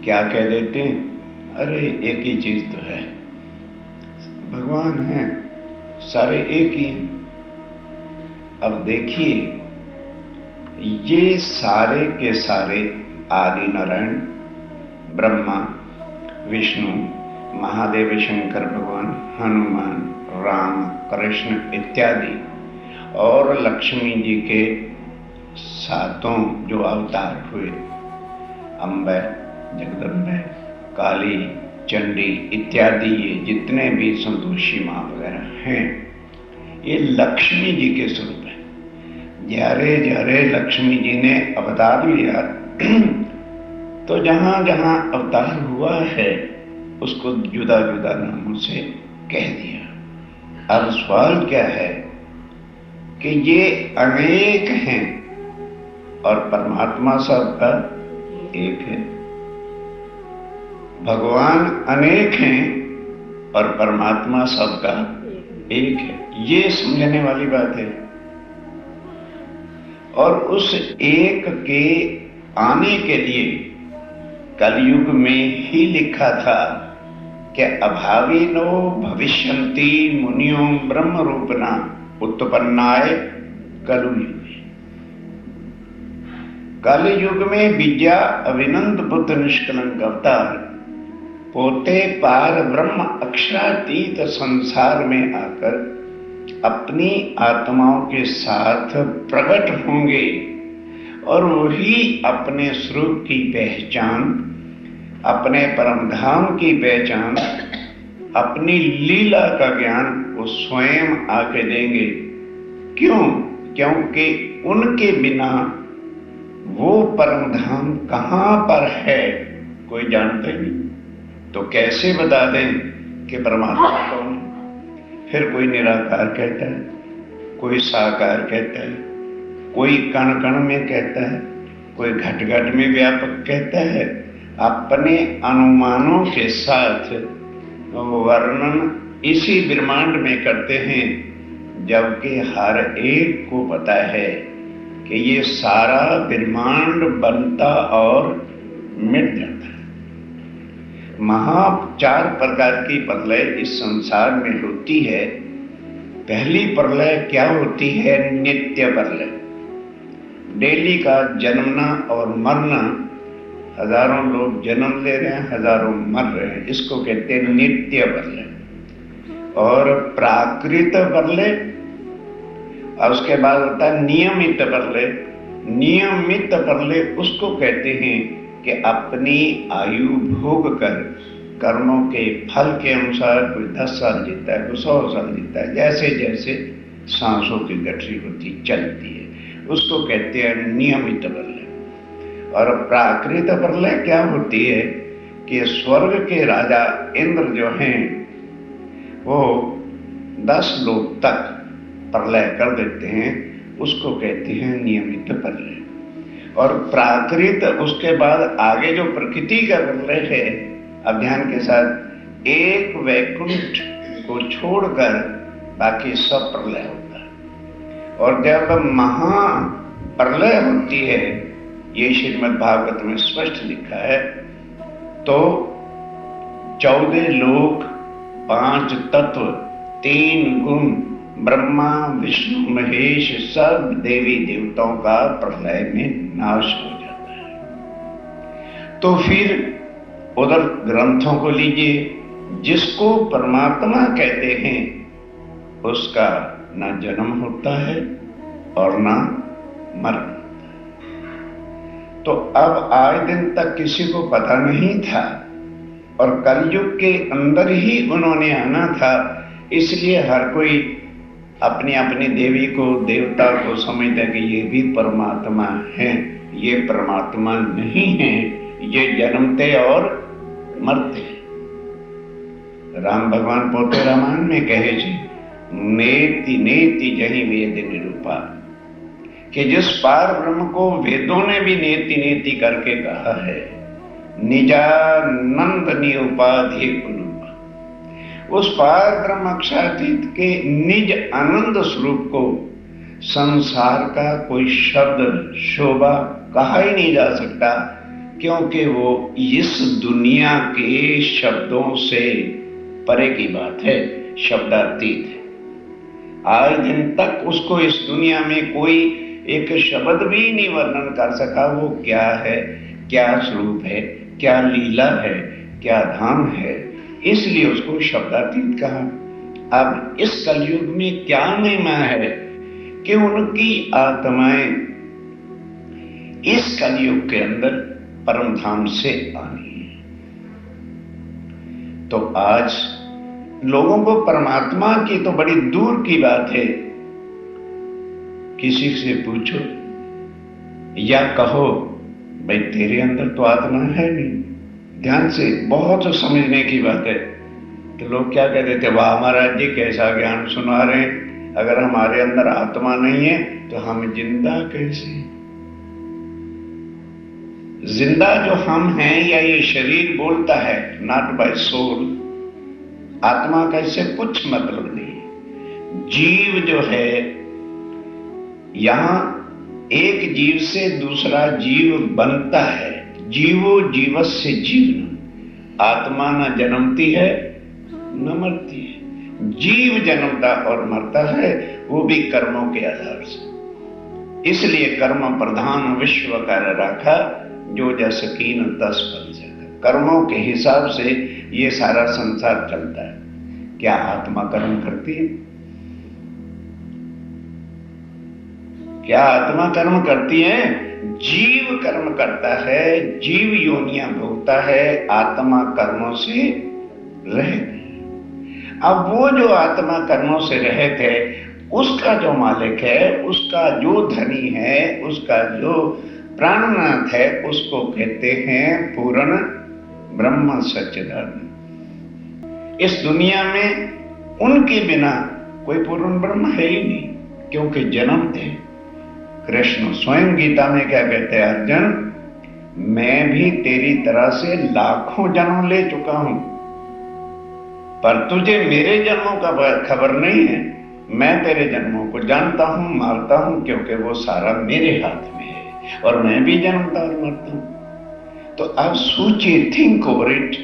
क्या कह देते हैं, अरे एक ही चीज तो है, भगवान है, सारे एक ही हैं। अब देखिए, ये सारे के सारे आदि नारायण, ब्रह्मा, विष्णु, महादेव शंकर भगवान, हनुमान, राम, कृष्ण इत्यादि और लक्ष्मी जी के 7 जो अवतार हुए, अम्बे, जगदम्बे, काली, चंडी इत्यादि, ये जितने भी संतोषी माँ वगैरह हैं, ये लक्ष्मी जी के स्वरूप हैं। ज्यारे ज्यारे लक्ष्मी जी ने अवतार लिया तो जहां जहां अवतार हुआ है उसको जुदा जुदा नामों से कह दिया। अब सवाल क्या है कि ये अनेक हैं और परमात्मा सबका एक है। भगवान अनेक हैं और परमात्मा सबका एक है, ये समझने वाली बात है। और उस एक के आने के लिए कलयुग में ही लिखा था कि अभाविनो भविष्यन्ति मुनियो ब्रह्म रूपना उत्पन्नाय कलयुग। कलयुग में विद्या अविनंत पुत्र निष्कलंक अवतार पोते पार ब्रह्म अक्षरातीत संसार में आकर अपनी आत्माओं के साथ प्रकट होंगे और वही अपने स्वरूप की पहचान, अपने परम धाम की पहचान, अपनी लीला का ज्ञान वो स्वयं आके देंगे। क्यों? क्योंकि उनके बिना वो परम धाम कहां पर है कोई जानता ही नहीं। तो कैसे बता दें कि परमात्मा कौन है? फिर कोई निराकार कहता है, कोई साकार कहता है, कोई कण कण में कहता है, कोई घट घट में व्यापक कहता है। अपने अनुमानों के साथ वर्णन इसी ब्रह्मांड में करते हैं, जबकि हर एक को पता है कि ये सारा ब्रह्मांड बनता और मिट जाता है। चार प्रकार की प्रलय इस संसार में होती है। पहली प्रलय क्या होती है? नित्य प्रलय। डेली का जन्मना और मरना, हजारों लोग जन्म ले रहे हैं, हजारों मर रहे हैं, इसको कहते हैं नित्य प्रलय। और प्राकृत प्रलय, और उसके बाद होता है नियमित प्रलय। नियमित प्रलय उसको कहते हैं कि अपनी आयु भोग कर कर्मों के फल के अनुसार कोई 10 साल जीता है, कोई 100 साल जीता है, जैसे जैसे सांसों की गठरी होती चलती है, उसको कहते हैं नियमित प्रलय। और प्राकृत प्रलय क्या होती है कि स्वर्ग के राजा इंद्र जो हैं वो 10 लोग तक प्रलय कर देते हैं, उसको कहते हैं नियमित प्रलय। और प्राकृत उसके बाद आगे जो प्रकृति का प्रलय है, अब ध्यान के साथ, एक वैकुंठ को छोड़कर बाकी सब प्रलय होता है। और जब महा प्रलय होती है, ये श्रीमद् भागवत में स्पष्ट लिखा है, तो 14 लोक, 5 तत्व, 3 गुण, ब्रह्मा विष्णु महेश सब देवी देवताओं का प्रलय में नाश हो जाता है। तो फिर उधर ग्रंथों को लीजिए, जिसको परमात्मा कहते हैं उसका ना जन्म होता है और ना मरण होता है। तो अब आज दिन तक किसी को पता नहीं था, और कलयुग के अंदर ही उन्होंने आना था, इसलिए हर कोई अपनी अपनी देवी को, देवता को समझता कि ये भी परमात्मा है। ये परमात्मा नहीं है, ये जन्मते और मरते। राम भगवान पोते रामायण में कहे छे, नेति नेति जही वेद निरूपा, कि जिस पार ब्रह्म को वेदों ने भी नेति नेति करके कहा है, निजानंद निउपाधि कुलूपा, उस पार ब्रह्म अक्षरातीत के निज आनंद स्वरूप को संसार का कोई शब्द शोभा कहा ही नहीं जा सकता, क्योंकि वो इस दुनिया के शब्दों से परे की बात है, शब्दातीत है। आज दिन तक उसको इस दुनिया में कोई एक शब्द भी नहीं वर्णन कर सका, वो क्या है, क्या स्वरूप है, क्या लीला है, क्या धाम है, इसलिए उसको शब्दातीत कहा। अब इस कलयुग में क्या महिमा है कि उनकी आत्माएं इस कलयुग के अंदर परम धाम से आनी है। तो आज लोगों को परमात्मा की तो बड़ी दूर की बात है, किसी से पूछो या कहो भाई तेरे अंदर तो आत्मा है नहीं, ध्यान से, बहुत समझने की बात है। तो लोग क्या कहते थे, वाह महाराज जी कैसा ज्ञान सुना रहे हैं, अगर हमारे अंदर आत्मा नहीं है तो हम जिंदा कैसे? जिंदा जो हम हैं या ये शरीर बोलता है, नॉट बाय सोल। आत्मा का इससे कुछ मतलब नहीं। जीव जो है, यहां एक जीव से दूसरा जीव बनता है, जीवो जीवस्य जीवन। आत्मा न जन्मती है न मरती है। जीव जन्मता और मरता है, वो भी कर्मों के आधार से। इसलिए कर्म प्रधान विश्व कर रखा, जो जस कीन तस फल सका। कर्मों के हिसाब से ये सारा संसार चलता है। क्या आत्मा कर्म करती है? क्या आत्मा कर्म करती है? जीव कर्म करता है, जीव योनियां भोगता है, आत्मा कर्मों से रहित है। अब वो जो आत्मा कर्मों से रहित है, उसका जो मालिक है, उसका जो धनी है, उसका जो प्राणनाथ है, उसको कहते हैं पूर्ण ब्रह्म सच्चिदानंद। इस दुनिया में उनके बिना कोई पूर्ण ब्रह्म है ही नहीं, क्योंकि जन्म थे। कृष्ण स्वयं गीता में क्या कहते हैं, अर्जुन मैं भी तेरी तरह से लाखों जन्म ले चुका हूं, पर तुझे मेरे जन्मों का खबर नहीं है। मैं तेरे जन्मों को जानता हूं, मारता हूं, क्योंकि वो सारा मेरे हाथ में है, और मैं भी जन्मता और मरता हूं। तो अब सोचिए, थिंक ओवर इट,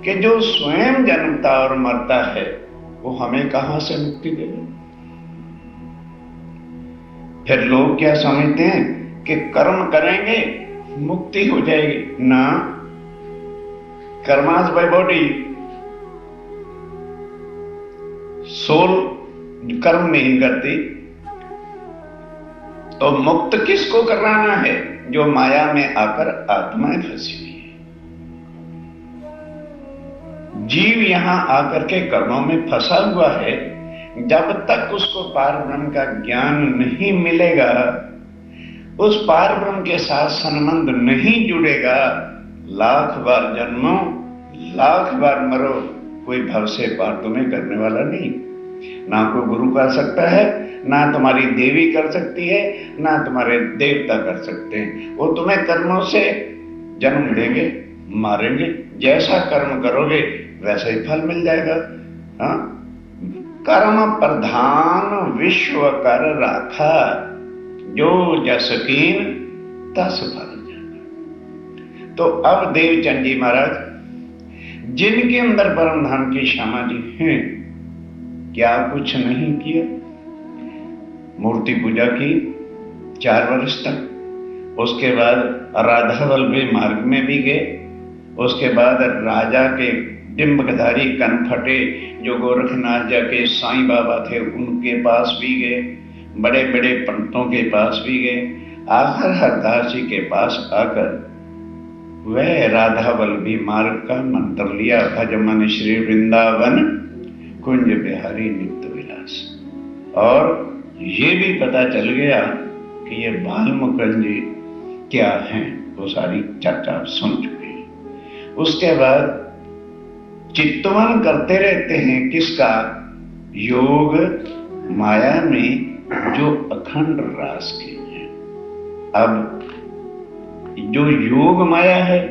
कि जो स्वयं जन्मता और मरता है, वो हमें कहां से मुक्ति देगा? फिर लोग क्या समझते हैं कि कर्म करेंगे मुक्ति हो जाएगी। ना, कर्मास बाय बॉडी, सोल कर्म नहीं करती, तो मुक्त किसको कराना है? जो माया में आकर आत्माएं फंसी हुई है। जीव यहां आकर के कर्मों में फंसा हुआ है। जब तक उसको पार ब्रह्म का ज्ञान नहीं मिलेगा, उस पार ब्रह्म के साथ संबंध नहीं जुड़ेगा, लाख बार जन्मो, लाख बार मरो, कोई भव से पार तुम्हें करने वाला नहीं। ना कोई गुरु कर सकता है, ना तुम्हारी देवी कर सकती है, ना तुम्हारे देवता कर सकते हैं। वो तुम्हें कर्मों से जन्म देंगे, मारेंगे। जैसा कर्म करोगे वैसा ही फल मिल जाएगा। हाँ, कर्म प्रधान विश्व कर राखा, जो जस कीन तस फल जाना। तो अब देवचंद जी महाराज, जिनके अंदर परम धाम की श्यामा जी हैं, क्या कुछ नहीं किया? मूर्ति पूजा की 4 वर्ष तक, उसके बाद राधा वल्लभ मार्ग में भी गए, उसके बाद राजा के डिम्बधारी कनफटे जो गोरखनाथ जाके साईं बाबा थे उनके पास भी गए, बड़े बड़े पंडितों के पास भी गए। आखिर हरदास जी के पास आकर वह राधा वल्लभी मार्ग का मंत्र लिया, भज मन श्री वृंदावन कुंज बिहारी नित्य विलास। और ये भी पता चल गया कि ये बाल मुकुंद जी क्या हैं, वो सारी चर्चा सुन चुके हैं। उसके बाद चित्तवन करते रहते हैं किसका? योग माया में जो अखंड रास के हैं। अब जो योग माया है,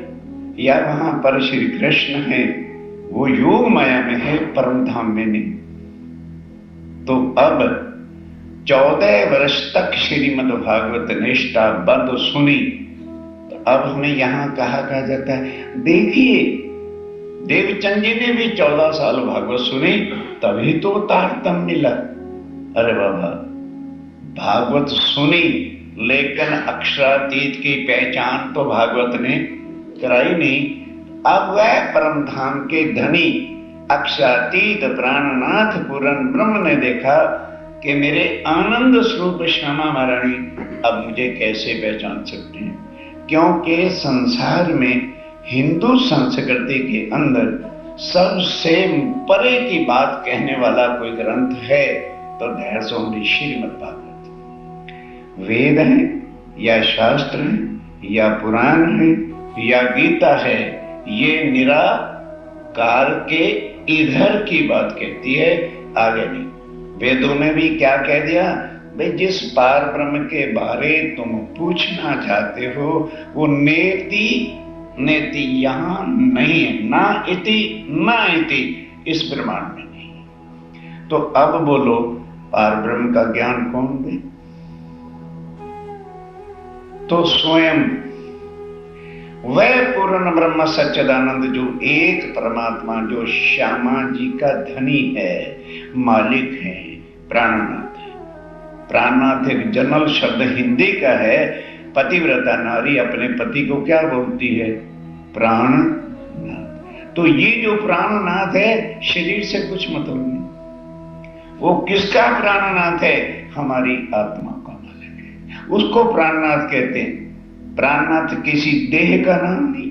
या वहां पर श्री कृष्ण है, वो योग माया में है, परम धाम में नहीं। तो अब 14 वर्ष तक श्रीमद् भागवत निष्ठा बंद सुनी। तो अब हमें यहां कहा जाता है, देखिए देवचंद जी ने भी 14 साल भागवत सुनी, तभी तो तारतम मिला। अरे बाबा, भागवत सुनी लेकिन अक्षरातीत की पहचान तो भागवत ने कराई नहीं। अब वह परम धाम के धनी अक्षरातीत प्राणनाथ पूर्ण ब्रह्म ने देखा कि मेरे आनंद स्वरूप श्यामा महारानी अब मुझे कैसे पहचान सकते हैं, क्योंकि संसार में हिंदू संस्कृति के अंदर सबसे परे की बात कहने वाला कोई ग्रंथ है तो दैट्स ओनली श्रीमद् भागवत। वेद हैं या शास्त्र हैं या पुराण है या गीता है, ये निराकार के इधर की बात कहती है, आगे नहीं। वेदों ने भी क्या कह दिया, भाई जिस पार ब्रह्म के बारे तुम पूछना चाहते हो वो नेति नेति यहां नहीं है, ना इति ना इति, इस ब्रह्मांड में नहीं। तो अब बोलो पार ब्रह्म का ज्ञान कौन दे? तो स्वयं वह पूर्ण ब्रह्म सच्चिदानंद जो एक परमात्मा, जो श्यामा जी का धनी है, मालिक है, प्राणनाथ है। प्राणनाथ एक जनरल शब्द हिंदी का है। पतिव्रता नारी अपने पति को क्या बोलती है? प्राणनाथ। तो ये जो प्राणनाथ है शरीर से कुछ मतलब नहीं। वो किसका प्राणनाथ है? हमारी आत्मा का मालिक है, उसको प्राणनाथ कहते हैं। प्राणनाथ किसी देह का नाम नहीं।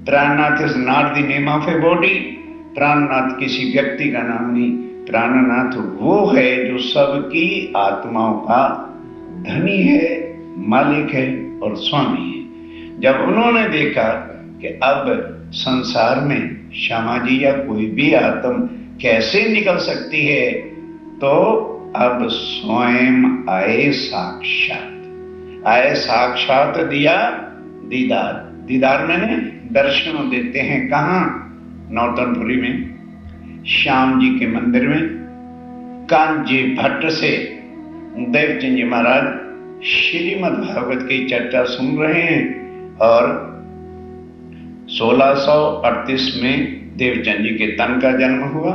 Prannath is not the name of a body. Prannath किसी व्यक्ति का नाम नहीं। प्राणनाथ वो है जो सबकी आत्माओं का धनी है, मालिक है और स्वामी है। जब उन्होंने देखा कि अब संसार में श्यामा जी या कोई भी आत्म कैसे निकल सकती है, तो अब स्वयं आए साक्षात। आए साक्षात दिया दीदार। दीदार मैंने दर्शन देते हैं। कहाँ? नौतनपुरी में, श्याम जी के मंदिर में। कांजी भट्ट से देवचंद जी महाराज श्रीमद् भागवत की चर्चा सुन रहे हैं और 1638 में देवचंद जी के तन का जन्म हुआ।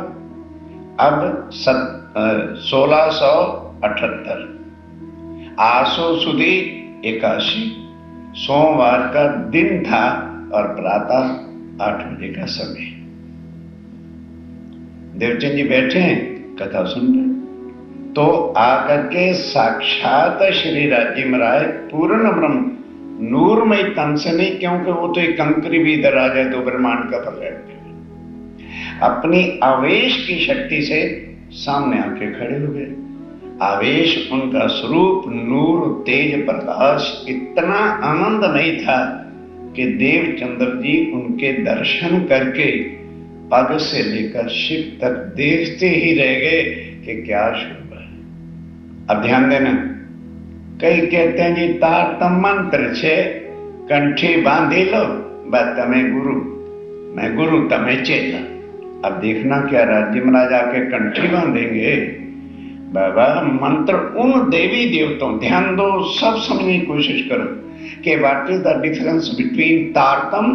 अब 1678 आसो सुदी 81 सोमवार का दिन था और प्रातः 8 बजे का समय। देवचंद जी बैठे हैं, कथा सुन रहे, तो आकर के साक्षात श्री राज्य महाराज पूर्ण ब्रह्म नूरमय तन से नहीं, क्योंकि वो तो एक कंकरी भी इधर आ जाए तो ब्रह्मांड का प्रलय, अपनी आवेश की शक्ति से सामने आके खड़े हो गए। आवेश उनका स्वरूप नूर तेज प्रकाश इतना आनंदमय था कि देवचंद्र जी उनके दर्शन करके पग से लेकर शिव तक देखते ही रह गए कि क्या शुभ है। अब ध्यान देना, कई कहते हैं जी तारतम मंत्र छे कंठी बांधी लो, बस तमे गुरु, मैं गुरु तमे चेला। अब देखना क्या राज्य महाराज आके कंठी बांधेंगे? बाबा मंत्र उन देवी देवताओं, ध्यान दो, सब समझने की कोशिश करो कि what is the difference between Tartam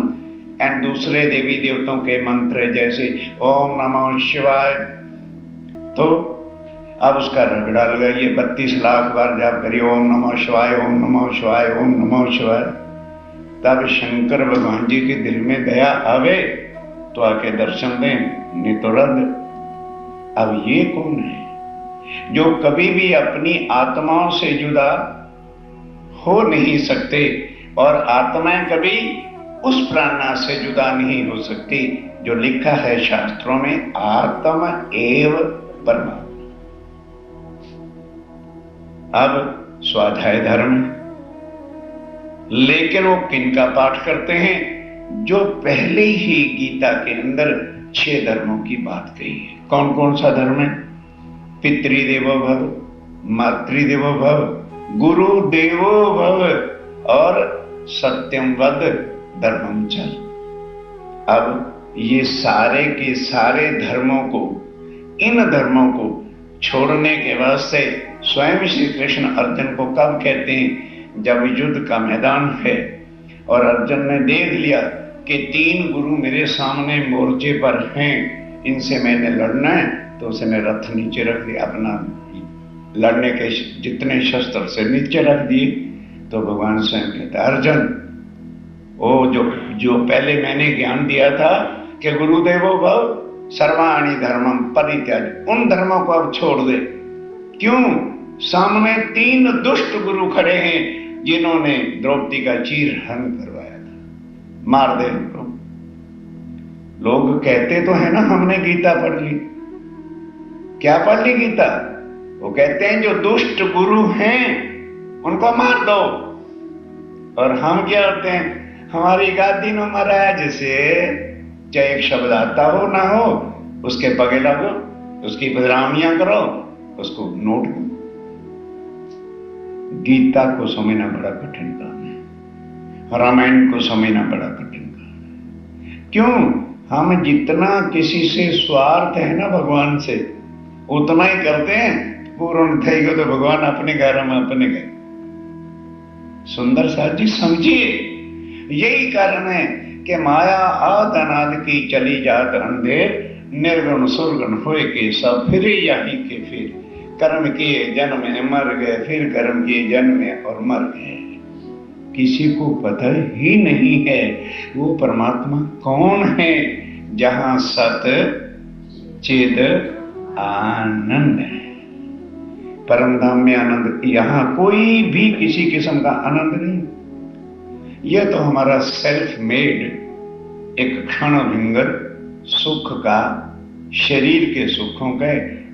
and दूसरे देवी देवताओं के मंत्र, जैसे ओम नमः शिवाय। तो अब उसका रगड़ा लगाइए, 32 लाख बार जाप करिए ओम नमः शिवाय, ओम नमः शिवाय, ओम नमः शिवाय। तब शंकर भगवान जी के दिल में दया आवे तो आके दर्शन दें, नहीं तो रद्द। अब ये कौन है जो कभी भी अपनी आत्माओं से जुदा हो नहीं सकते और आत्माएं कभी उस प्राणनाथ से जुदा नहीं हो सकती, जो लिखा है शास्त्रों में, आत्म एव परमात्मा। अब स्वाध्याय धर्म, लेकिन वो किनका पाठ करते हैं? जो पहले ही गीता के अंदर 6 धर्मों की बात कही है। कौन कौन सा धर्म है? पितृदेवो भव, मातृदेवो भव, गुरु देवो भव और सत्यम वद धर्मम चल। अब ये सारे के सारे धर्मों को, इन धर्मों को छोड़ने के वास्ते स्वयं श्री कृष्ण अर्जुन को कब कहते हैं? जब युद्ध का मैदान है और अर्जुन ने देख लिया कि 3 गुरु मेरे सामने मोर्चे पर हैं, इनसे मैंने लड़ना है, तो उसने रथ नीचे रख दिया, अपना लड़ने के जितने शस्त्र से नीचे रख दिए। तो भगवान स्वयं कहता है, अर्जुन वो जो पहले मैंने ज्ञान दिया था कि गुरुदेवो भव सर्वाणि धर्मम परित्याज, उन धर्मों को अब छोड़ दे। क्यों? सामने 3 दुष्ट गुरु खड़े हैं जिन्होंने द्रौपदी का चीरहरण करवाया था, मार दे उनको। लोग कहते तो है ना हमने गीता पढ़ ली, क्या पढ़ ली गीता? वो कहते हैं जो दुष्ट गुरु हैं उनको मार दो। और हम क्या होते हैं, हमारी गादी नो महाराज से चाहे एक शब्द आता हो ना हो, उसके पगे लगो, उसकी बदनामियां करो, उसको नोट करो। गीता को समझना बड़ा कठिन काम है, रामायण को समझना बड़ा कठिन काम है। क्यों? हम जितना किसी से स्वार्थ है ना भगवान से, उतना ही करते हैं। पूर्ण थे तो भगवान अपने घर में अपने घर। सुंदर साथ जी समझिए, यही कारण है कि माया आद अनाद की चली जात अंधेर, निर्गुण सुरगुण होए के सब फिर यही के फिर। कर्म किए जन्म में मर गए, फिर कर्म किए जन्म में और मर गए। किसी को पता ही नहीं है वो परमात्मा कौन है, जहां सत चिद आनंद है। परम धाम में आनंद, यहां कोई भी किसी किस्म का आनंद नहीं। यह तो हमारा सेल्फ मेड एक क्षण भिंगर सुख का, शरीर के सुखों का,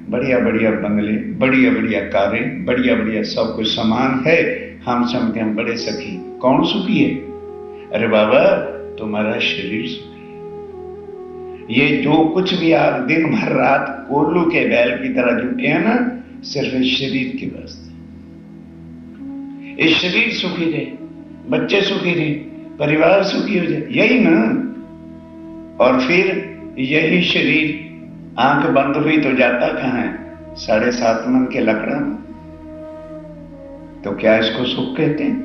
बढ़िया बढ़िया बंगले, बढ़िया बढ़िया कारें, बढ़िया बढ़िया सब कुछ समान है। हम समझते हम बड़े सखी। कौन सुखी है? अरे बाबा, तुम्हारा शरीर सुखी है। ये जो कुछ भी आप दिन भर रात कोल्लू के बैल की तरह जुटे हैं ना, सिर्फ इस शरीर के वास्ते। इस शरीर सुखी रहे, बच्चे सुखी रहे, परिवार सुखी हो जाए, यही ना। और फिर यही शरीर आंख बंद हुई तो जाता कहां है? 7.5 मन के लकड़ा में। तो क्या इसको सुख कहते हैं?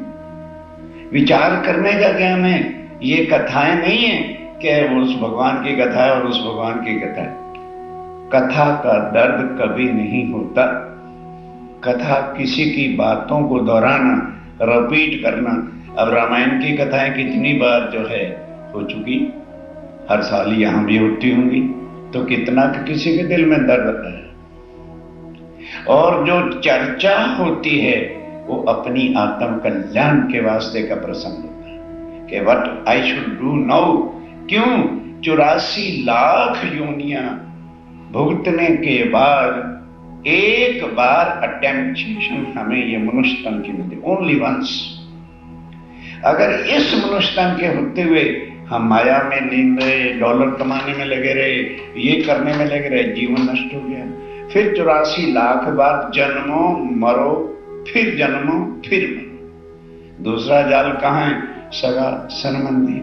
विचार करने का ज्ञान है। ये कथाएं नहीं है कि उस भगवान की कथा है और उस भगवान की कथा है। कथा का दर्द कभी नहीं होता। कथा किसी की बातों को दोहराना, रिपीट करना। अब रामायण की कथाएं कितनी बार जो है हो चुकी, हर साल यहां भी होती होंगी, तो कितना किसी के दिल में दर्द है। और जो चर्चा होती है वो अपनी आत्म कल्याण के वास्ते का प्रसंग होता है कि what I should do now. क्यों? 84 लाख योनियां भुगतने के बाद एक बार अटेम्प्टेशन हमें ये मनुष्य तन की मिलती, ओनली वंस। अगर इस मनुष्य तन के होते हुए हम माया में लीन रहे, डॉलर कमाने में लगे रहे, ये करने में लगे रहे, जीवन नष्ट हो गया। फिर 84 लाख बार जन्मो मरो, फिर जन्मो फिर मरो। दूसरा जाल कहाँ है? सगा संबंधी,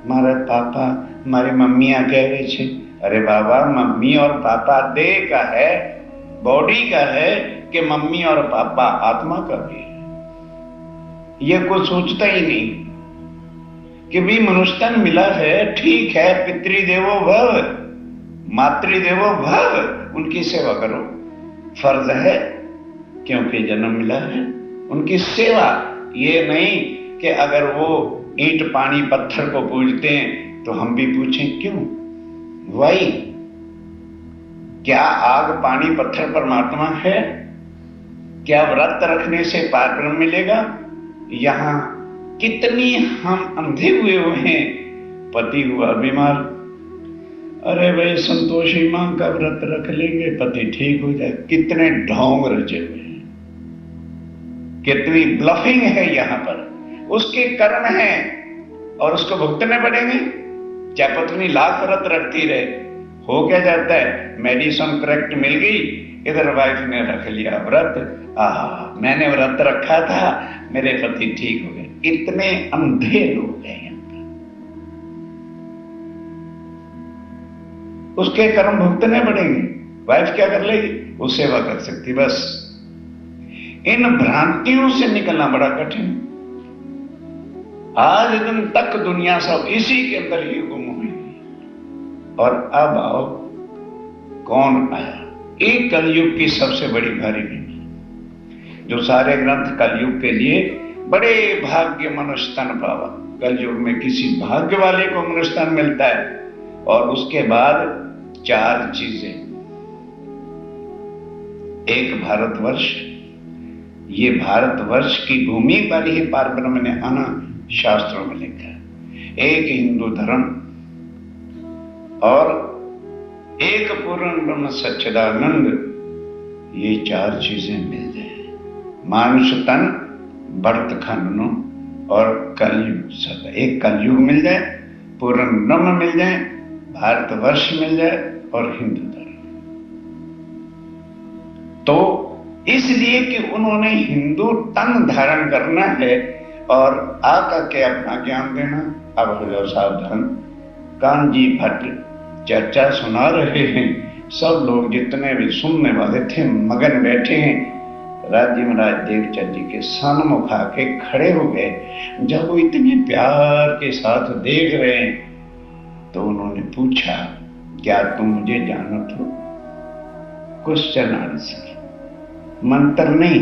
मारे पापा मारी मम्मिया कह रहे छे। अरे बाबा, मम्मी और पापा देह का है, बॉडी का है, कि मम्मी और पापा आत्मा का भी है। ये कोई सोचता ही नहीं कि भी मनुष्यतन मिला है, ठीक है, पितृदेवो भव मातृदेवो भव, उनकी सेवा करो, फर्ज है, क्योंकि जन्म मिला है। उनकी सेवा, ये नहीं कि अगर वो ईंट पानी पत्थर को पूजते हैं तो हम भी पूछें क्यों? वही, क्या आग पानी पत्थर परमात्मा है? क्या व्रत रखने से पार ब्रह्म मिलेगा? यहां कितनी हम अंधे हुए हैं। पति हुआ बीमार, अरे भाई संतोषी मां का व्रत रख लेंगे, पति ठीक हो जाए। कितने ढोंग रचे हुए हैं, कितनी ब्लफिंग है यहां पर। उसके कर्म हैं और उसको भुगतने पड़ेंगे। चाहे पत्नी लाख व्रत रखती रहे, हो क्या जाता है? मेडिसिन करेक्ट मिल गई, इधर वाइफ ने रख लिया व्रत, मैंने व्रत रखा था, मेरे पति ठीक हो गए। इतने अंधे लोग हैं यहां पर। उसके कर्म भुगतने पड़ेंगे। वाइफ क्या कर लेगी? वो सेवा कर सकती, बस। इन भ्रांतियों से निकलना बड़ा कठिन। आज दिन तक दुनिया सब इसी के अंदर ही गुम हुई। और अब आओ, कौन आया? एक कलयुग की सबसे बड़ी भारी बीमारी, जो सारे ग्रंथ कलयुग के लिए बड़े भाग्य मनुष्य तन पावा। कलयुग में किसी भाग्य वाले को मनुष्य तन मिलता है। और उसके बाद 4 चीजें। एक भारतवर्ष, ये भारतवर्ष की भूमि पर ही पार ब्रह्म ने आना, शास्त्रों में लिखा है। एक हिंदू धर्म और एक पूर्ण ब्रह्म सच्चिदानंद, ये 4 चीजें मिल जाए। मानुष तन, वर्त खंडनों और कलयुग सदा। एक कलयुग मिल जाए, पूर्ण ब्रह्म मिल जाए, भारतवर्ष मिल जाए और हिंदू धर्म। तो इसलिए कि उन्होंने हिंदू तन धारण करना है और आकर के अपना ज्ञान देना। अब हो जाओ सावधान, कानजी भट्ट चर्चा सुना रहे हैं, सब लोग जितने भी सुनने वाले थे मगन बैठे हैं। राज्य महाराज देवचंद जी के सन्मुख आके खड़े हो गए। जब वो इतने प्यार के साथ देख रहे हैं तो उन्होंने पूछा, क्या तुम मुझे जानत हो? क्वेश्चन आंसर, मंत्र नहीं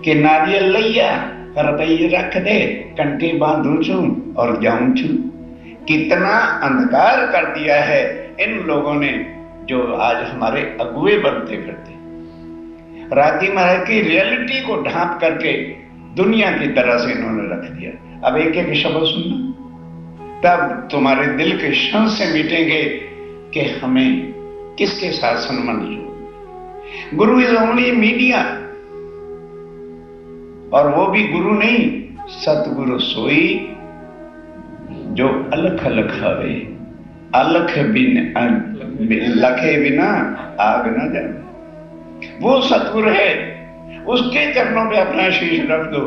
कि नारियल लैया रुपये रख दे, कंठी बांधू छू और जाऊं छू। कितना अंधकार कर दिया है इन लोगों ने जो आज हमारे अगुए बनते फिरते। राज्य महाराज की रियलिटी को ढांप करके दुनिया की तरह से इन्होंने रख दिया। अब एक एक शब्द सुनना, तब तुम्हारे दिल के संशय मिटेंगे कि हमें किसके साथ संबंध जोड़ना। गुरु इज ओनली मीडिया, और वो भी गुरु नहीं, सतगुरु सोई जो अलख अलख हवे, अलख बिन लखे बिना आग न जाए। वो सतगुरु है, उसके चरणों पे अपना शीश रख दो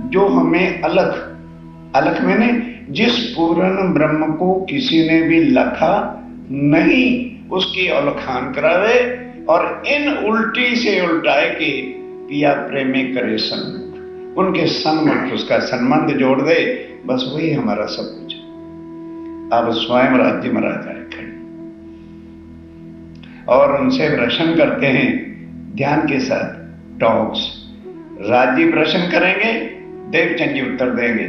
जो हमें अलख, अलख मैंने जिस पूर्ण ब्रह्म को किसी ने भी लखा नहीं उसकी अलखान करावे और इन उल्टी से उल्टाए के पिया प्रेमी करे सन्मुख, उनके सन्मुख उसका संबंध जोड़ दे, बस वही हमारा सब कुछ। अब स्वयं राज्य महाराज आए खड़े और उनसे प्रश्न करते हैं ध्यान के साथ। टॉक्स, राजीव प्रश्न करेंगे, देवचंद जी उत्तर देंगे,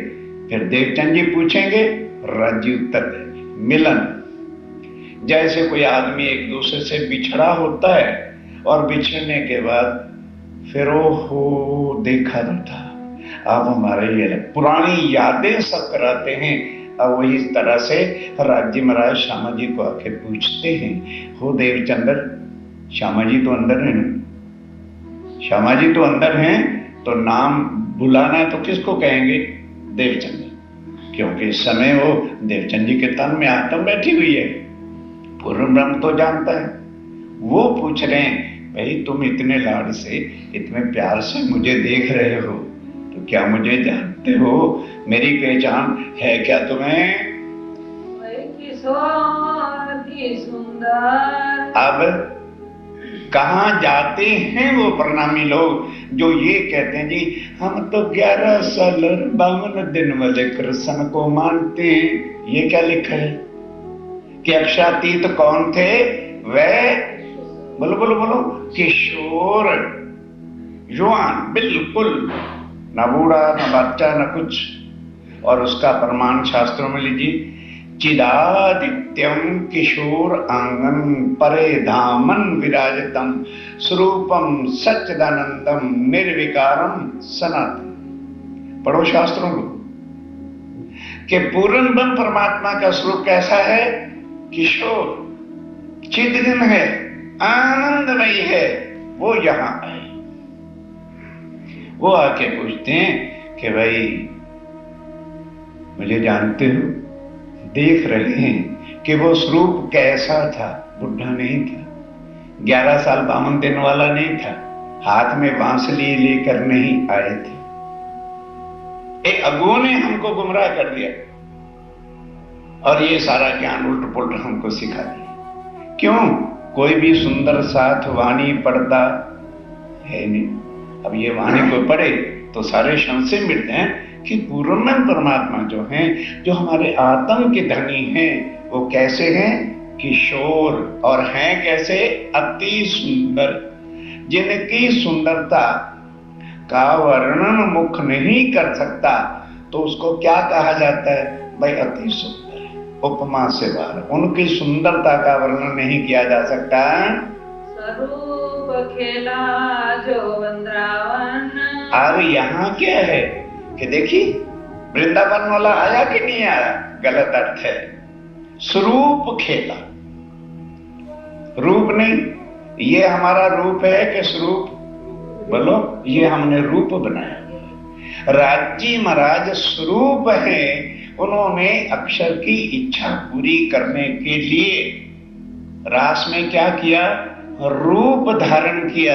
फिर देवचंद जी पूछेंगे, राजीव उत्तर देंगे। मिलन, जैसे कोई आदमी एक दूसरे से बिछड़ा होता है और बिछड़ने के बाद फिर वो हो देखा तो था, अब हमारे ये पुरानी यादें सब कराते हैं। अब वही इस तरह से राज्य महाराज श्यामा जी को आके पूछते हैं, हो देवचंद्र, श्यामा जी तो अंदर है ना, श्यामा जी तो अंदर हैं, तो नाम बुलाना है तो किसको कहेंगे? देवचंद्र, क्योंकि इस समय वो देवचंद जी के तन में आत्मा बैठी हुई है, पूर्ण ब्रह्म तो जानता है। वो पूछ रहे हैं, भाई तुम इतने लाड से इतने प्यार से मुझे देख रहे हो तो क्या मुझे जानते हो? मेरी पहचान है क्या तुम्हें? किशोर अति सुंदर। अब कहाँ जाते हैं वो प्रणामी लोग जो ये कहते हैं, जी हम तो 11 साल 52 दिन वाले कृष्ण को मानते हैं। ये क्या लिखा है कि अक्षातीत कौन थे? वह, बोलो बोलो बोलो, किशोर, युवान, बिल्कुल न बूढ़ा न बच्चा न कुछ। और उसका प्रमाण शास्त्रों में लीजिए, चिदादित्यम किशोर आंगन परे धामन विराजतम स्वरूपम सच्चिदानंदम निर्विकारम सनातन। पढ़ो शास्त्रों को कि पूर्ण ब्रह्म परमात्मा का स्वरूप कैसा है? किशोर, चिदघन है, आनंदमयी है। वो यहां आए, वो आके पूछते हैं कि भाई मुझे जानते हो? देख रहे हैं कि वो स्वरूप कैसा था। बुढ़ा नहीं था, 11 साल 52 दिन वाला नहीं था, हाथ में बांसुरी लेकर नहीं आए थे। एक अगुओं ने हमको गुमराह कर दिया और ये सारा ज्ञान उल्ट पुल्ट हमको सिखा दिया। क्यों? कोई भी सुंदर साथ वाणी पढ़ता है नहीं। अब ये वाणी को पढ़े तो सारे संशय मिटते हैं कि पूर्ण परमात्मा जो हैं, जो हमारे आत्म के धनी हैं, वो कैसे हैं? किशोर। और हैं कैसे? अति सुंदर, जिनकी सुंदरता का वर्णन मुख नहीं कर सकता तो उसको क्या कहा जाता है? भाई अति सुंदर है, उपमा से बाहर। उनकी सुंदरता का वर्णन नहीं किया जा सकता। स्वरूप खेला जो वृंदावन। अब यहाँ क्या है कि देखिए, वृंदावन वाला आया कि नहीं आया? गलत अर्थ है। स्वरूप खेला, रूप नहीं। ये हमारा रूप है कि स्वरूप? बोलो, ये हमने रूप बनाया। राज्य महाराज स्वरूप है, उन्होंने अक्षर की इच्छा पूरी करने के लिए रास में क्या किया, रूप धारण किया।